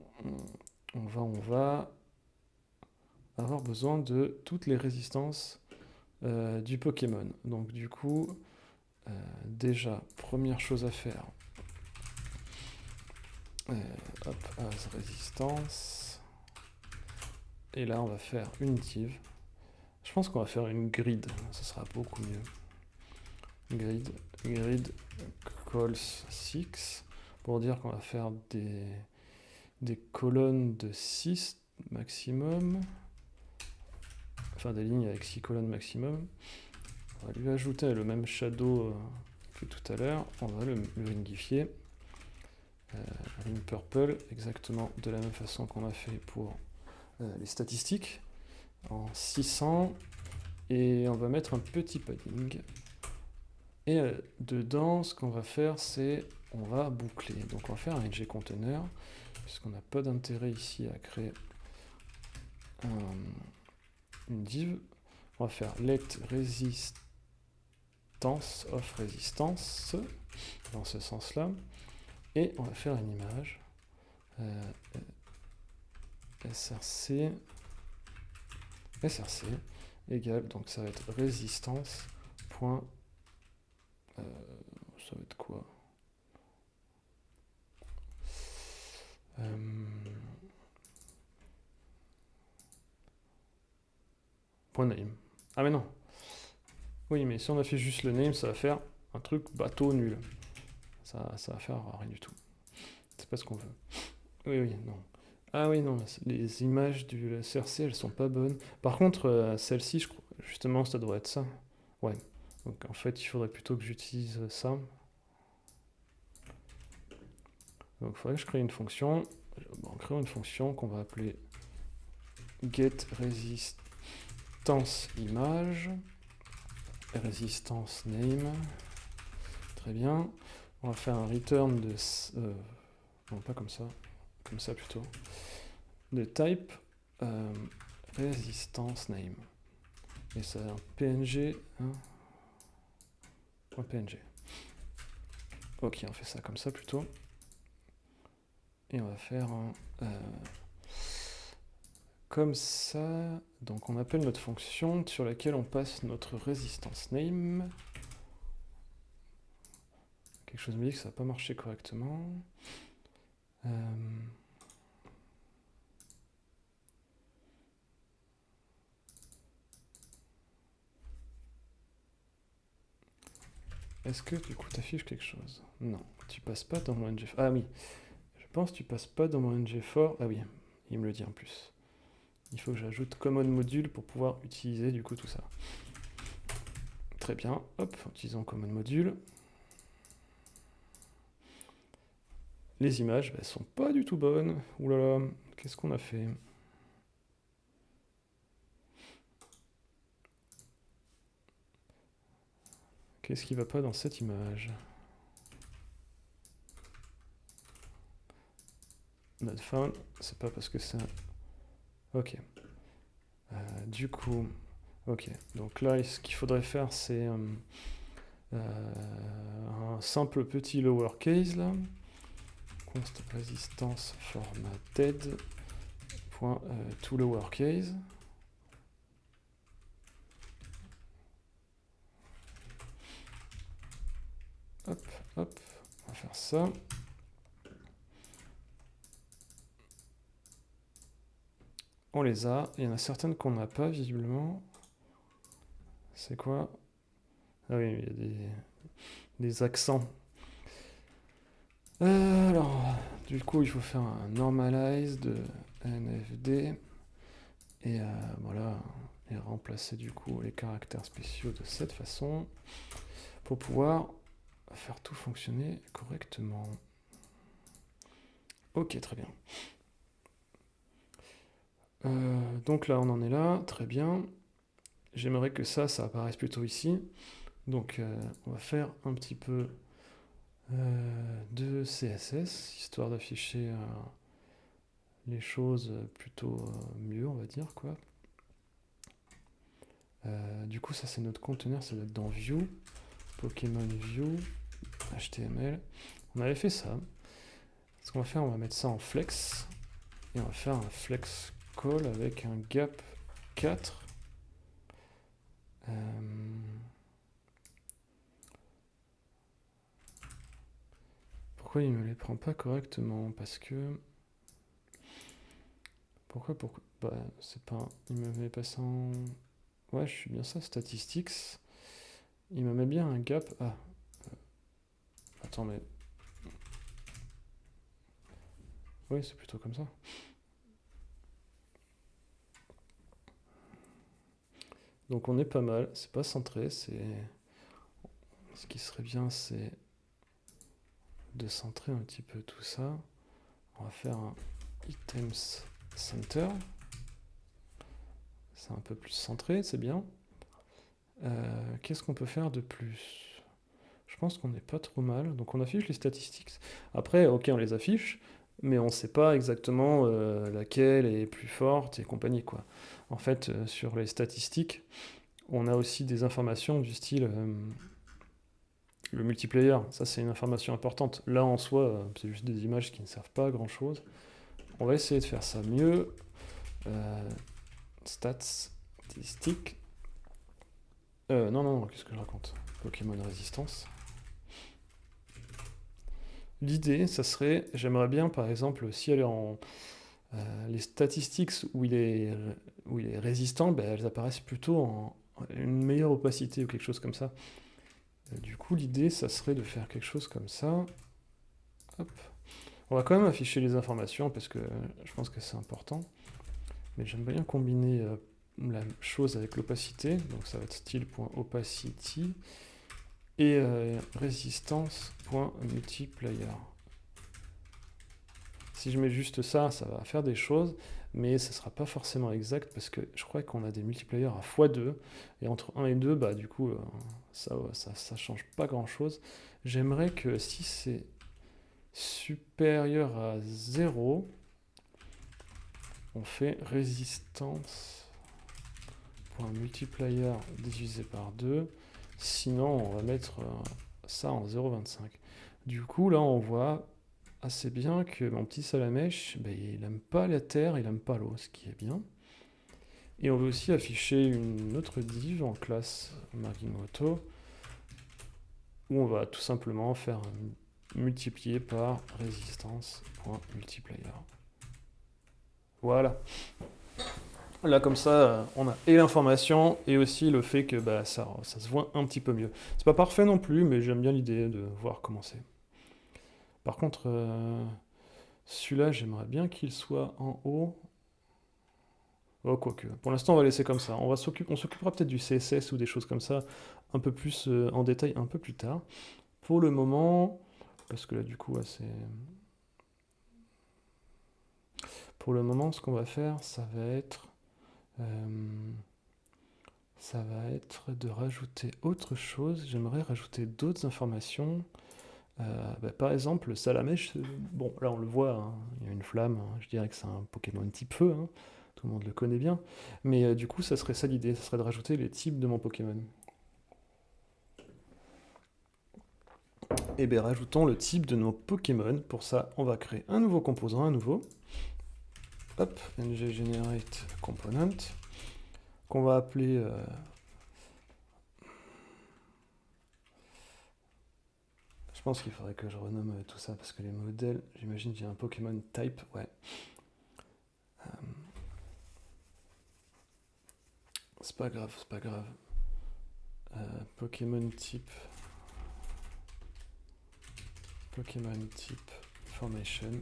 avoir besoin de toutes les résistances du Pokémon. Donc du coup, déjà, première chose à faire, hop, as résistance, et là on va faire une div. Je pense qu'on va faire une grid, ce sera beaucoup mieux. Grid calls 6, pour dire qu'on va faire des colonnes de 6 maximum, enfin des lignes avec 6 colonnes maximum. On va lui ajouter le même shadow que tout à l'heure, on va le ringifier. Ring purple, exactement de la même façon qu'on a fait pour les statistiques, en 600, et on va mettre un petit padding. Et dedans, ce qu'on va faire, c'est on va boucler. Donc on va faire un ngContainer, puisqu'on n'a pas d'intérêt ici à créer une div. On va faire let resistance of resistance, dans ce sens-là. Et on va faire une image src égale, donc ça va être résistance point, ça va être quoi, point name. Ah mais non, oui, mais si on a fait juste le name, ça va faire un truc bateau nul, ça va faire rien du tout, c'est pas ce qu'on veut. Oui, non. Ah oui, non, les images du CRC, elles sont pas bonnes. Par contre, celle-ci, justement, ça devrait être ça. Ouais. Donc en fait, il faudrait plutôt que j'utilise ça. Donc il faudrait que je crée une fonction. En créant une fonction qu'on va appeler getResistanceImage, ResistanceName. Très bien. On va faire un return de... non, pas comme ça plutôt. De type ResistanceName. Et ça a un PNG. Hein, un PNG. Ok, on fait ça comme ça plutôt. Et on va faire un... comme ça. Donc on appelle notre fonction sur laquelle on passe notre ResistanceName. Quelque chose me dit que ça n'a pas marché correctement. Est-ce que du coup tu affiches quelque chose? Non, tu passes pas dans mon NG4. Ah oui, je pense que tu passes pas dans mon NG4. Ah oui, il me le dit en plus. Il faut que j'ajoute common module pour pouvoir utiliser du coup tout ça. Très bien, hop, utilisons common module. Les images, elles sont pas du tout bonnes. Ouh là là, qu'est-ce qu'on a fait? Qu'est-ce qui va pas dans cette image? Not found, c'est pas parce que c'est... Ok. Du coup, ok. Donc là, ce qu'il faudrait faire, c'est un simple petit lowercase là. Const resistance formatted point to lowercase. Hop, hop, on va faire ça. On les a. Il y en a certaines qu'on n'a pas, visiblement. C'est quoi? Ah oui, il y a des accents. Alors, du coup, il faut faire un normalize de NFD. Et voilà, et remplacer du coup les caractères spéciaux de cette façon pour pouvoir faire tout fonctionner correctement. Ok, très bien. Donc là, on en est là, très bien. J'aimerais que ça apparaisse plutôt ici. Donc, on va faire un petit peu de CSS, histoire d'afficher les choses plutôt mieux, on va dire, quoi. Du coup, ça, c'est notre conteneur, ça doit être dans View, Pokémon View, HTML. On avait fait ça. Ce qu'on va faire, on va mettre ça en flex. Et on va faire un flex call avec un gap 4. Pourquoi il me les prend pas correctement? Parce que... Pourquoi bah, c'est pas... Il me met pas ça en... Ouais, je suis bien ça, statistics. Il me met bien un gap... Ah. Attends, mais... Oui, c'est plutôt comme ça. Donc on est pas mal, c'est pas centré, c'est... Ce qui serait bien, c'est de centrer un petit peu tout ça. On va faire un items center. C'est un peu plus centré, c'est bien. Qu'est-ce qu'on peut faire de plus? Je pense qu'on n'est pas trop mal. Donc on affiche les statistiques. Après, ok, on les affiche, mais on ne sait pas exactement laquelle est plus forte et compagnie, quoi. En fait, sur les statistiques, on a aussi des informations du style le multiplayer. Ça, c'est une information importante. Là, en soi, c'est juste des images qui ne servent pas à grand-chose. On va essayer de faire ça mieux. Stats, statistiques. Non, qu'est-ce que je raconte? Pokémon Résistance. L'idée, ça serait, j'aimerais bien par exemple, si elle est en... les statistiques où il est résistant, ben, elles apparaissent plutôt en une meilleure opacité ou quelque chose comme ça. Du coup, l'idée, ça serait de faire quelque chose comme ça. Hop. On va quand même afficher les informations parce que je pense que c'est important. Mais j'aime bien combiner la chose avec l'opacité, donc ça va être style.opacity, et resistance.multiplier. Si je mets juste ça, ça va faire des choses, mais ça ne sera pas forcément exact, parce que je crois qu'on a des multipliers à x2, et entre 1 et 2, bah du coup, ça change pas grand-chose. J'aimerais que si c'est supérieur à 0, on fait résistance.multiplier divisé par 2, sinon on va mettre ça en 0,25. Du coup, là, on voit assez bien que mon petit Salamèche, ben, il n'aime pas la terre, il n'aime pas l'eau, ce qui est bien. Et on veut aussi afficher une autre div en classe Margin-Auto, où on va tout simplement faire multiplier par résistance.multiplier. Voilà. Là, comme ça, on a et l'information et aussi le fait que bah, ça se voit un petit peu mieux. C'est pas parfait non plus, mais j'aime bien l'idée de voir comment c'est. Par contre, celui-là, j'aimerais bien qu'il soit en haut. Oh, quoique. Pour l'instant, on va laisser comme ça. On s'occupera peut-être du CSS ou des choses comme ça, un peu plus en détail un peu plus tard. Pour le moment, parce que là, du coup, c'est... Pour le moment, ce qu'on va faire, ça va être de rajouter autre chose. J'aimerais rajouter d'autres informations. Par exemple, le Salamèche, bon, là on le voit, hein, il y a une flamme, hein, je dirais que c'est un Pokémon type feu, hein, tout le monde le connaît bien, mais du coup, ça serait ça l'idée, ça serait de rajouter les types de mon Pokémon. Et bien, rajoutons le type de nos Pokémon. Pour ça, on va créer un nouveau composant, hop, ngGenerate component, qu'on va appeler je pense qu'il faudrait que je renomme tout ça parce que les modèles, j'imagine qu'il y a un Pokémon type, ouais. C'est pas grave, c'est pas grave. Pokémon type formation.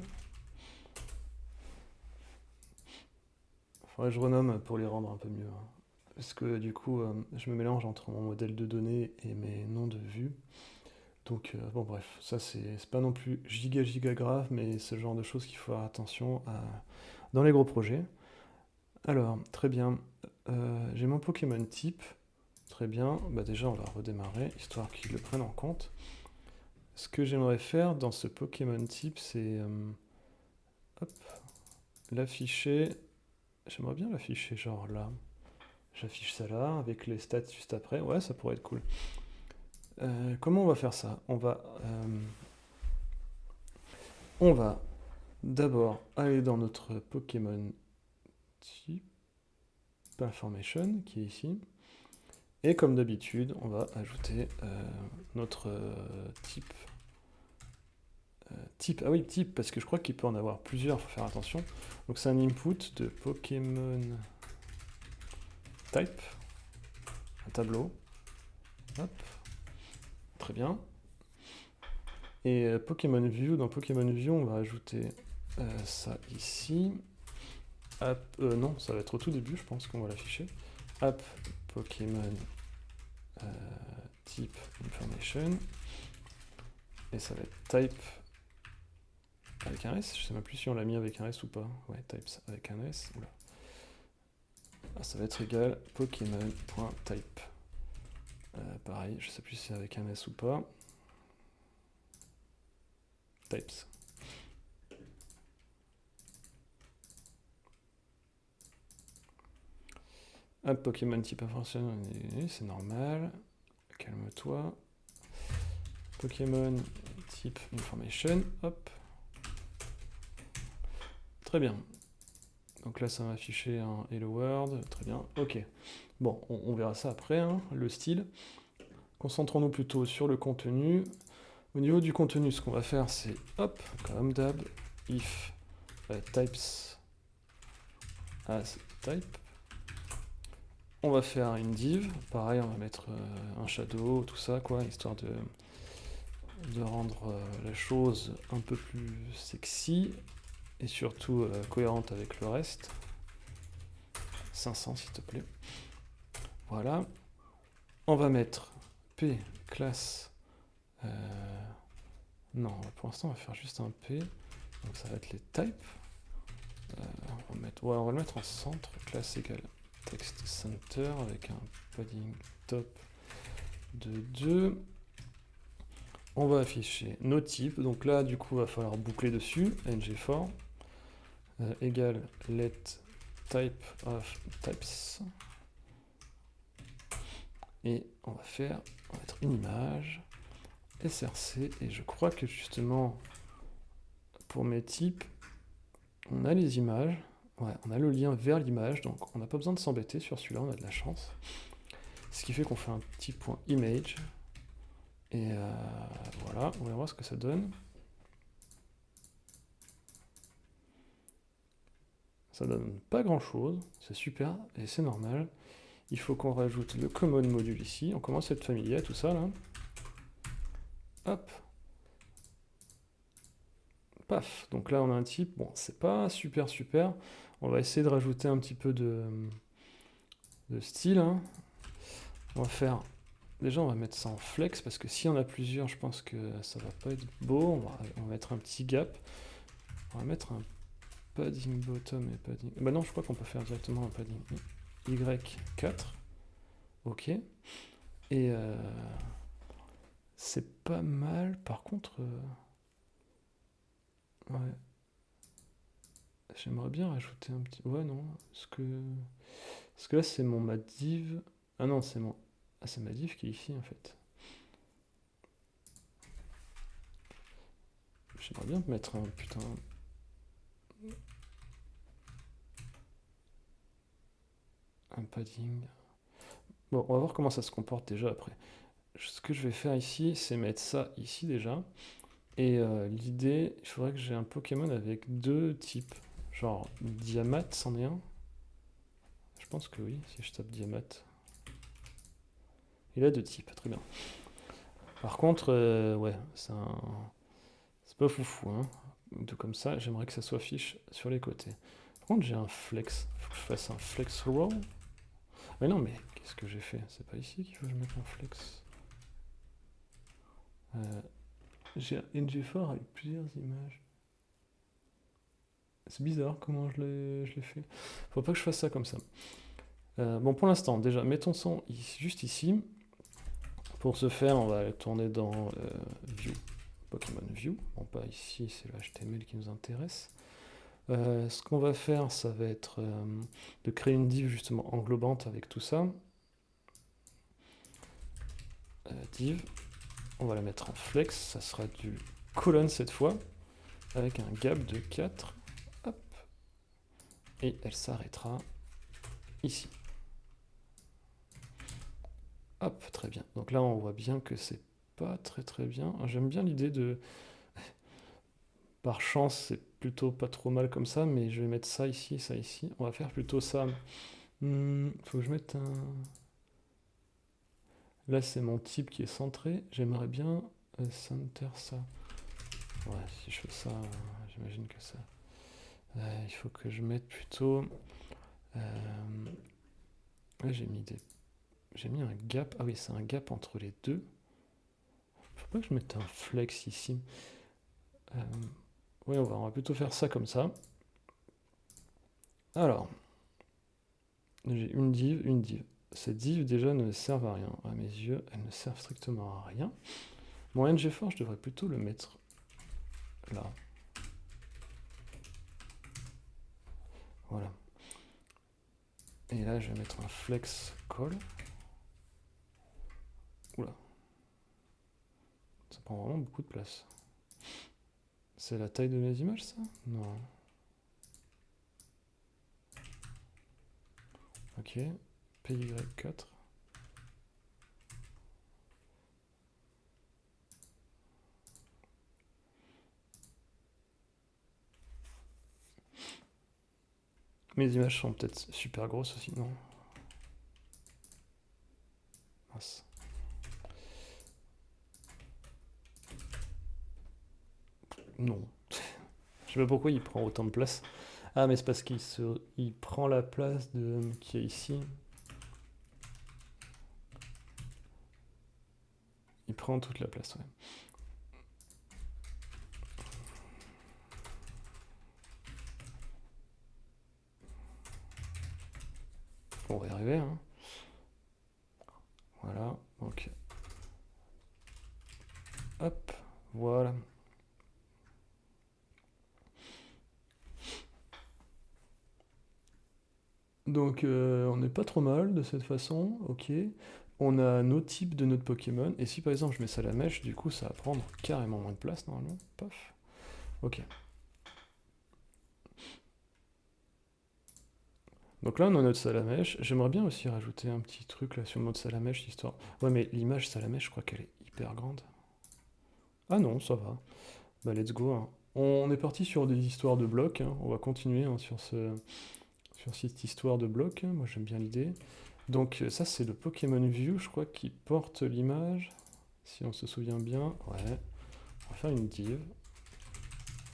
Faudrait que je renomme pour les rendre un peu mieux. Hein. Parce que du coup, je me mélange entre mon modèle de données et mes noms de vue. Donc, bon, bref, ça c'est pas non plus giga grave, mais c'est le genre de choses qu'il faut faire attention à dans les gros projets. Alors, très bien. J'ai mon Pokémon type. Très bien. Bah déjà, on va redémarrer, histoire qu'il le prenne en compte. Ce que j'aimerais faire dans ce Pokémon type, c'est l'afficher. J'aimerais bien l'afficher genre là. J'affiche ça là, avec les stats juste après. Ouais, ça pourrait être cool. Comment on va faire ça? On va d'abord aller dans notre Pokémon type information qui est ici. Et comme d'habitude, on va ajouter notre type. Ah oui, type, parce que je crois qu'il peut en avoir plusieurs, il faut faire attention. Donc c'est un input de Pokémon type, un tableau. Hop. Très bien. Et Pokémon View, dans Pokémon View, on va ajouter ça ici. Non, ça va être au tout début, je pense qu'on va l'afficher. App Pokémon type information. Et ça va être type avec un S. Je sais même plus si on l'a mis avec un S ou pas. Ouais, types avec un S. Oula. Ah, ça va être égal Pokémon.type. Pareil, je sais plus si c'est avec un S ou pas. Types. Hop, Pokémon type information, c'est normal. Calme-toi. Pokémon type information, hop. Très bien. Donc là, ça va afficher un Hello World, très bien, ok. Bon, on verra ça après, hein, le style. Concentrons-nous plutôt sur le contenu. Au niveau du contenu, ce qu'on va faire, c'est, hop, comme d'hab, if types as type. On va faire une div, pareil, on va mettre un shadow, tout ça, quoi, histoire de rendre la chose un peu plus sexy et surtout cohérente avec le reste. 500 s'il te plaît. Voilà. On va mettre P classe. Non, pour l'instant on va faire juste un P. Donc ça va être les types. On va le mettre en centre. Classe égale text center avec un padding top de 2. On va afficher nos types. Donc là, du coup, il va falloir boucler dessus. ng-for égale let type of types. Et on va mettre une image, src, et je crois que justement, pour mes types, on a les images, ouais, on a le lien vers l'image, donc on n'a pas besoin de s'embêter sur celui-là, on a de la chance. Ce qui fait qu'on fait un petit point image, et voilà, on va voir ce que ça donne. Ça donne pas grand-chose, c'est super, et c'est normal. Il faut qu'on rajoute le common module ici. On commence à être familier à tout ça, là. Hop. Paf. Donc là, on a un type. Bon, c'est pas super. On va essayer de rajouter un petit peu de style. Hein. On va faire... Déjà, on va mettre ça en flex, parce que si on a plusieurs, je pense que ça va pas être beau. On va mettre un petit gap. On va mettre un padding bottom et padding... Bah non, je crois qu'on peut faire directement un padding Y4. Ok. Et c'est pas mal. Par contre, ouais. J'aimerais bien rajouter un petit. Ouais, non. Parce que là, c'est ma div. Ah non, c'est c'est ma div qui est ici en fait. J'aimerais bien mettre un putain. Un padding. Bon, on va voir comment ça se comporte déjà après. Ce que je vais faire ici, c'est mettre ça ici déjà. Et l'idée, il faudrait que j'ai un Pokémon avec deux types. Genre, Diamat, c'en est un. Je pense que oui, si je tape Diamat. Il a deux types, très bien. Par contre, ouais, c'est pas foufou, hein. Tout comme ça, j'aimerais que ça soit affiché sur les côtés. Par contre, j'ai un flex. Faut que je fasse un flex roll. Mais non, mais qu'est-ce que j'ai fait? C'est pas ici qu'il faut que je mette un flex. J'ai un ng-for avec plusieurs images. C'est bizarre comment je l'ai fait. Faut pas que je fasse ça comme ça. Bon, pour l'instant, déjà, mettons ça juste ici. Pour ce faire, on va tourner dans View, Pokémon View. Bon, pas ici, c'est le HTML qui nous intéresse. Ce qu'on va faire, ça va être de créer une div justement englobante avec tout ça. Div, on va la mettre en flex, ça sera du colonne cette fois, avec un gap de 4. Hop. Et elle s'arrêtera ici. Hop, très bien. Donc là, on voit bien que c'est pas très bien. J'aime bien l'idée de... Par chance, c'est plutôt pas trop mal comme ça, mais je vais mettre ça ici, ça ici. On va faire plutôt ça. Faut que je mette un... Là, c'est mon type qui est centré. J'aimerais bien center ça. Ouais, si je fais ça, j'imagine que ça... il faut que je mette plutôt... Là, j'ai mis un gap. Ah oui, c'est un gap entre les deux. Faut pas que je mette un flex ici. Oui, on va plutôt faire ça comme ça. Alors, j'ai une div. Ces divs déjà ne servent à rien. À mes yeux, elles ne servent strictement à rien. Mon ng-for, je devrais plutôt le mettre là. Voilà. Et là, je vais mettre un flex call. Oula. Ça prend vraiment beaucoup de place. C'est la taille de mes images, ça? Non. Ok. PY4. Mes images sont peut-être super grosses aussi, non? Mince. Non. Je sais pas pourquoi il prend autant de place. Ah, mais c'est parce il prend la place qui est ici. Il prend toute la place, ouais. On va y arriver, hein. Voilà, donc hop, voilà. Donc on n'est pas trop mal de cette façon, ok. On a nos types de notre Pokémon, et si par exemple je mets Salamèche, du coup ça va prendre carrément moins de place normalement, paf. Ok. Donc là on a notre Salamèche, j'aimerais bien aussi rajouter un petit truc là sur notre Salamèche, histoire... Ouais mais l'image Salamèche, je crois qu'elle est hyper grande. Ah non, ça va. Bah let's go, hein. On est parti sur des histoires de blocs, hein. On va continuer hein, sur cette histoire de blocs, hein. Moi j'aime bien l'idée. Donc ça c'est le Pokémon View, je crois, qui porte l'image, si on se souvient bien. Ouais, on va faire une div,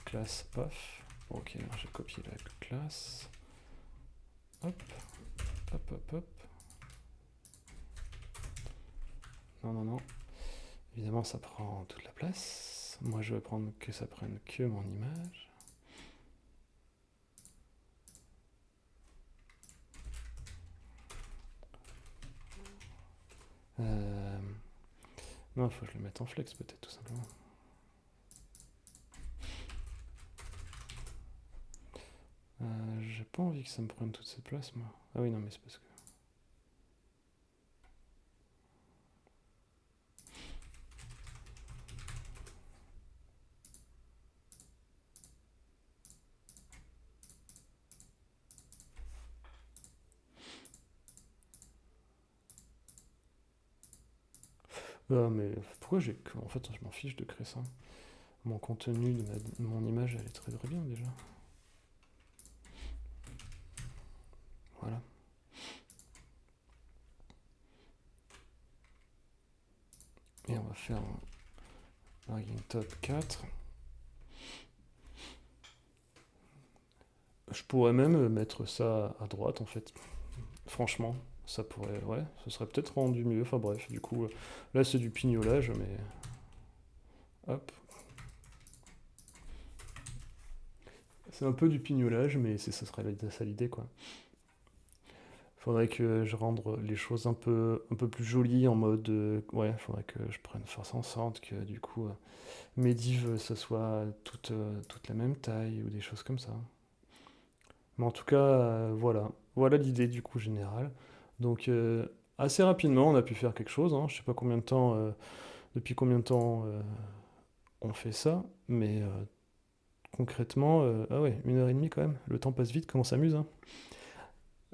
classe, paf. Ok, alors j'ai copié la classe. Hop, hop, hop, hop. Non, non, non. Évidemment, ça prend toute la place. Moi, je veux prendre que ça prenne que mon image. Non, il faut que je le mette en flex, peut-être, tout simplement. J'ai pas envie que ça me prenne toute cette place, moi. Ah oui, non, mais c'est parce que... mais pourquoi j'ai... En fait, je m'en fiche de créer ça. Mon contenu de mon image, elle est très très bien, déjà. Voilà. Et on va faire un margin top 4. Je pourrais même mettre ça à droite en fait. Franchement, ça pourrait... Ouais, ce serait peut-être rendu mieux. Enfin bref, du coup, là c'est du pignolage, mais... Hop. C'est un peu du pignolage, mais ça serait ça l'idée quoi. Faudrait que je rende les choses un peu plus jolies en mode... ouais, faudrait que je prenne force en sorte que du coup mes divs ce soit toutes la même taille ou des choses comme ça. Mais en tout cas, voilà. Voilà l'idée du coup générale. Donc assez rapidement, on a pu faire quelque chose, hein. Je sais pas combien de temps, depuis combien de temps on fait ça, mais concrètement, ah ouais, 1 heure et demie quand même. Le temps passe vite, comment on s'amuse, hein.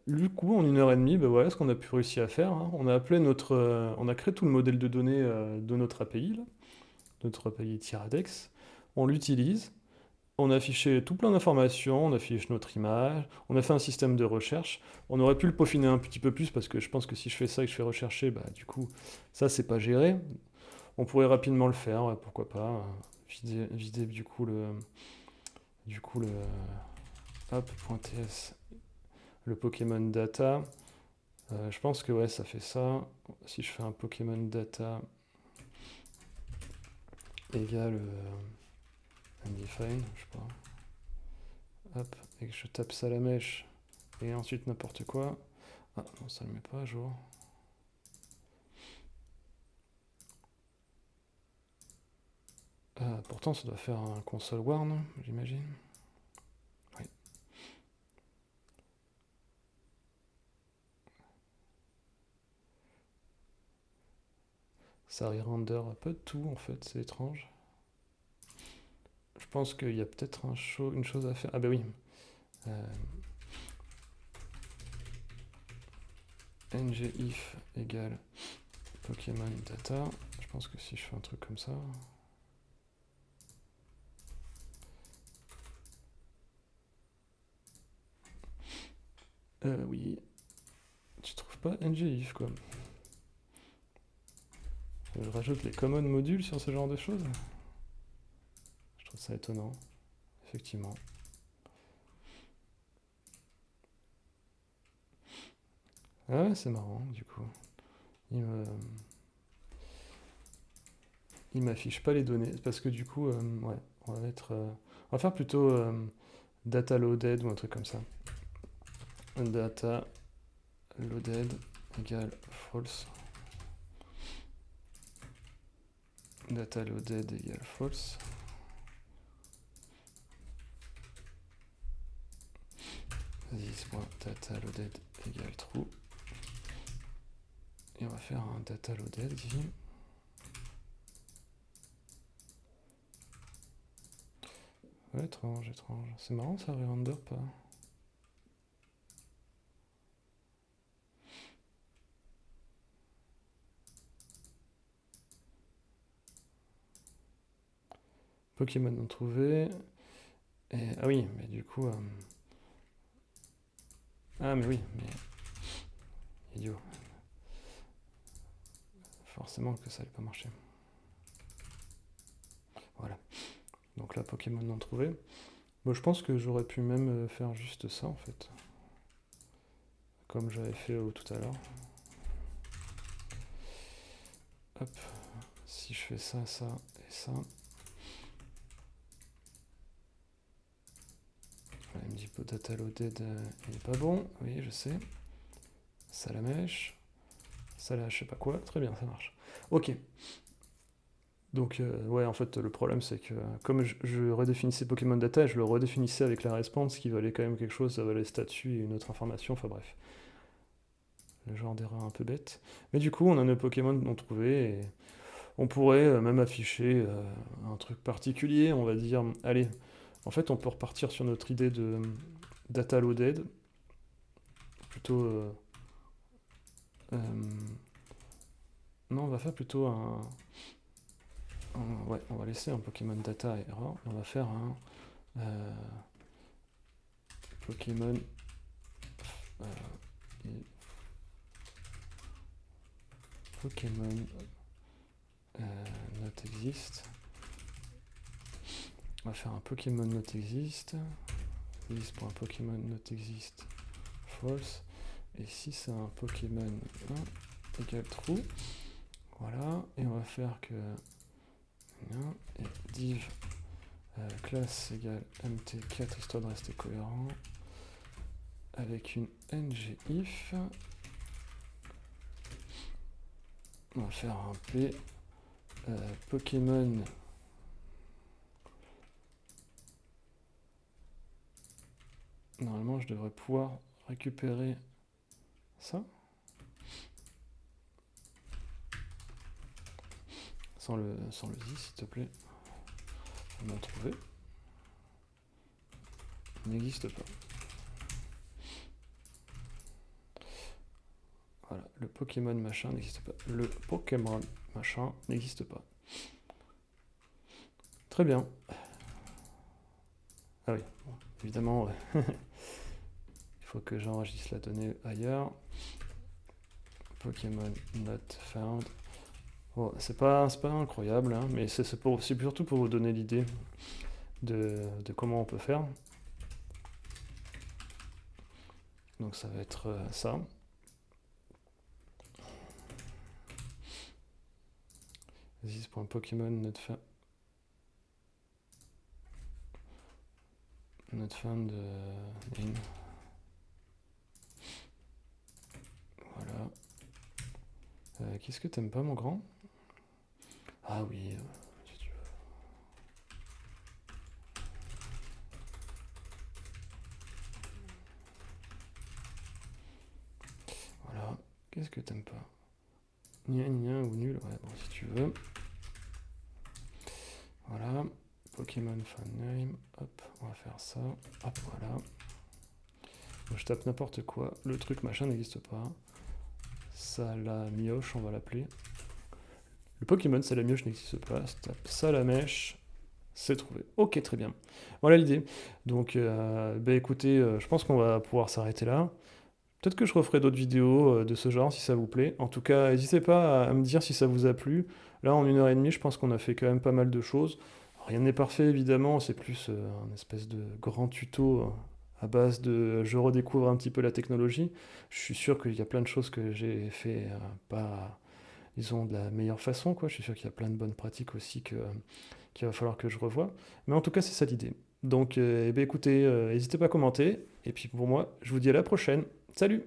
Du coup, en 1 heure et demie, bah voilà ce qu'on a pu réussir à faire, hein. On a appelé on a créé tout le modèle de données de notre API, là, notre API Tiradex. On l'utilise. On a affiché tout plein d'informations, on affiche notre image, on a fait un système de recherche. On aurait pu le peaufiner un petit peu plus parce que je pense que si je fais ça et que je fais rechercher, bah du coup, ça c'est pas géré. On pourrait rapidement le faire, ouais, pourquoi pas. Vider du coup le hop, .ts, le Pokémon data. Je pense que ouais, ça fait ça. Si je fais un Pokémon data égale undefined, je sais pas. Hop, et que je tape ça à la mèche et ensuite n'importe quoi. Ah non, ça ne le met pas à jour. Pourtant, ça doit faire un console war, non? J'imagine. Oui. Ça re-render un peu de tout, en fait, c'est étrange. Je pense qu'il y a peut-être une chose à faire. Ah bah oui. ngIf égale Pokémon data. Je pense que si je fais un truc comme ça... oui. Tu trouves pas ngIf, quoi? Je rajoute les common modules sur ce genre de choses. Je trouve ça étonnant, effectivement. Ah ouais, c'est marrant, du coup. Il me... il m'affiche pas les données, parce que du coup, ouais, on va mettre... on va faire plutôt data loaded ou un truc comme ça. Data loaded égale false. Data loaded égale false. Data loaded égale true. Et on va faire un data loaded qui... Ouais, étrange, étrange. C'est marrant ça, re-render pas. Pokémon non trouvé. Et... Ah oui, mais du coup... Ah mais oui, mais... Idiot. Forcément que ça allait pas marcher. Voilà. Donc là, Pokémon non trouvé. Bon, je pense que j'aurais pu même faire juste ça en fait. Comme j'avais fait tout à l'heure. Hop. Si je fais ça, ça et ça. Là, il me dit data loaded, il est pas bon. Oui, je sais. Ça la mèche. Ça la je sais pas quoi. Très bien, ça marche. Ok. Donc, ouais, en fait, le problème, c'est que comme je redéfinissais Pokémon Data, je le redéfinissais avec la response qui valait quand même quelque chose, ça valait statut et une autre information, enfin bref. Le genre d'erreur un peu bête. Mais du coup, on a nos Pokémon non trouvés et on pourrait même afficher un truc particulier, on va dire, allez, en fait, on peut repartir sur notre idée de data loaded, plutôt... non, on va faire plutôt ouais, on va laisser un Pokémon data error, et on va faire un Pokémon Pokémon not exist. On va faire un Pokémon not exist. This pour un Pokémon not exist false. Et si c'est un Pokémon égale true, voilà. Et on va faire que et div classe égale mt4 histoire de rester cohérent avec une ngIf. On va faire un p Pokémon normalement je devrais pouvoir récupérer ça sans le z s'il te plaît. On a trouvé. Il n'existe pas. Voilà, le Pokémon machin n'existe pas. Le Pokémon machin n'existe pas. Très bien. Ah oui, bon, évidemment, il faut que j'enregistre la donnée ailleurs. Pokémon not found. Bon, c'est pas incroyable, hein, mais c'est surtout pour vous donner l'idée de comment on peut faire. Donc ça va être ça. This.Pokémon not found. Not found name. Voilà. Qu'est-ce que t'aimes pas, mon grand? Ah oui, si tu veux. Voilà. Qu'est-ce que t'aimes pas? Nia ou nul, ouais, bon, si tu veux. Voilà. Pokémon fan name. Hop, on va faire ça. Hop, voilà. Donc, je tape n'importe quoi. Le truc machin n'existe pas. Salamioche, on va l'appeler. Le Pokémon Salamioche n'existe pas. Je tape Salamèche. C'est trouvé. Ok, très bien. Voilà l'idée. Donc, bah écoutez, je pense qu'on va pouvoir s'arrêter là. Peut-être que je referai d'autres vidéos de ce genre si ça vous plaît. En tout cas, n'hésitez pas à me dire si ça vous a plu. Là, en 1h30, je pense qu'on a fait quand même pas mal de choses. Rien n'est parfait, évidemment. C'est plus un espèce de grand tuto à base de je redécouvre un petit peu la technologie. Je suis sûr qu'il y a plein de choses que j'ai fait pas, disons, de la meilleure façon, quoi. Je suis sûr qu'il y a plein de bonnes pratiques aussi qu'il va falloir que je revoie. Mais en tout cas, c'est ça l'idée. Donc, eh bien, écoutez, n'hésitez pas à commenter. Et puis pour moi, je vous dis à la prochaine. Salut!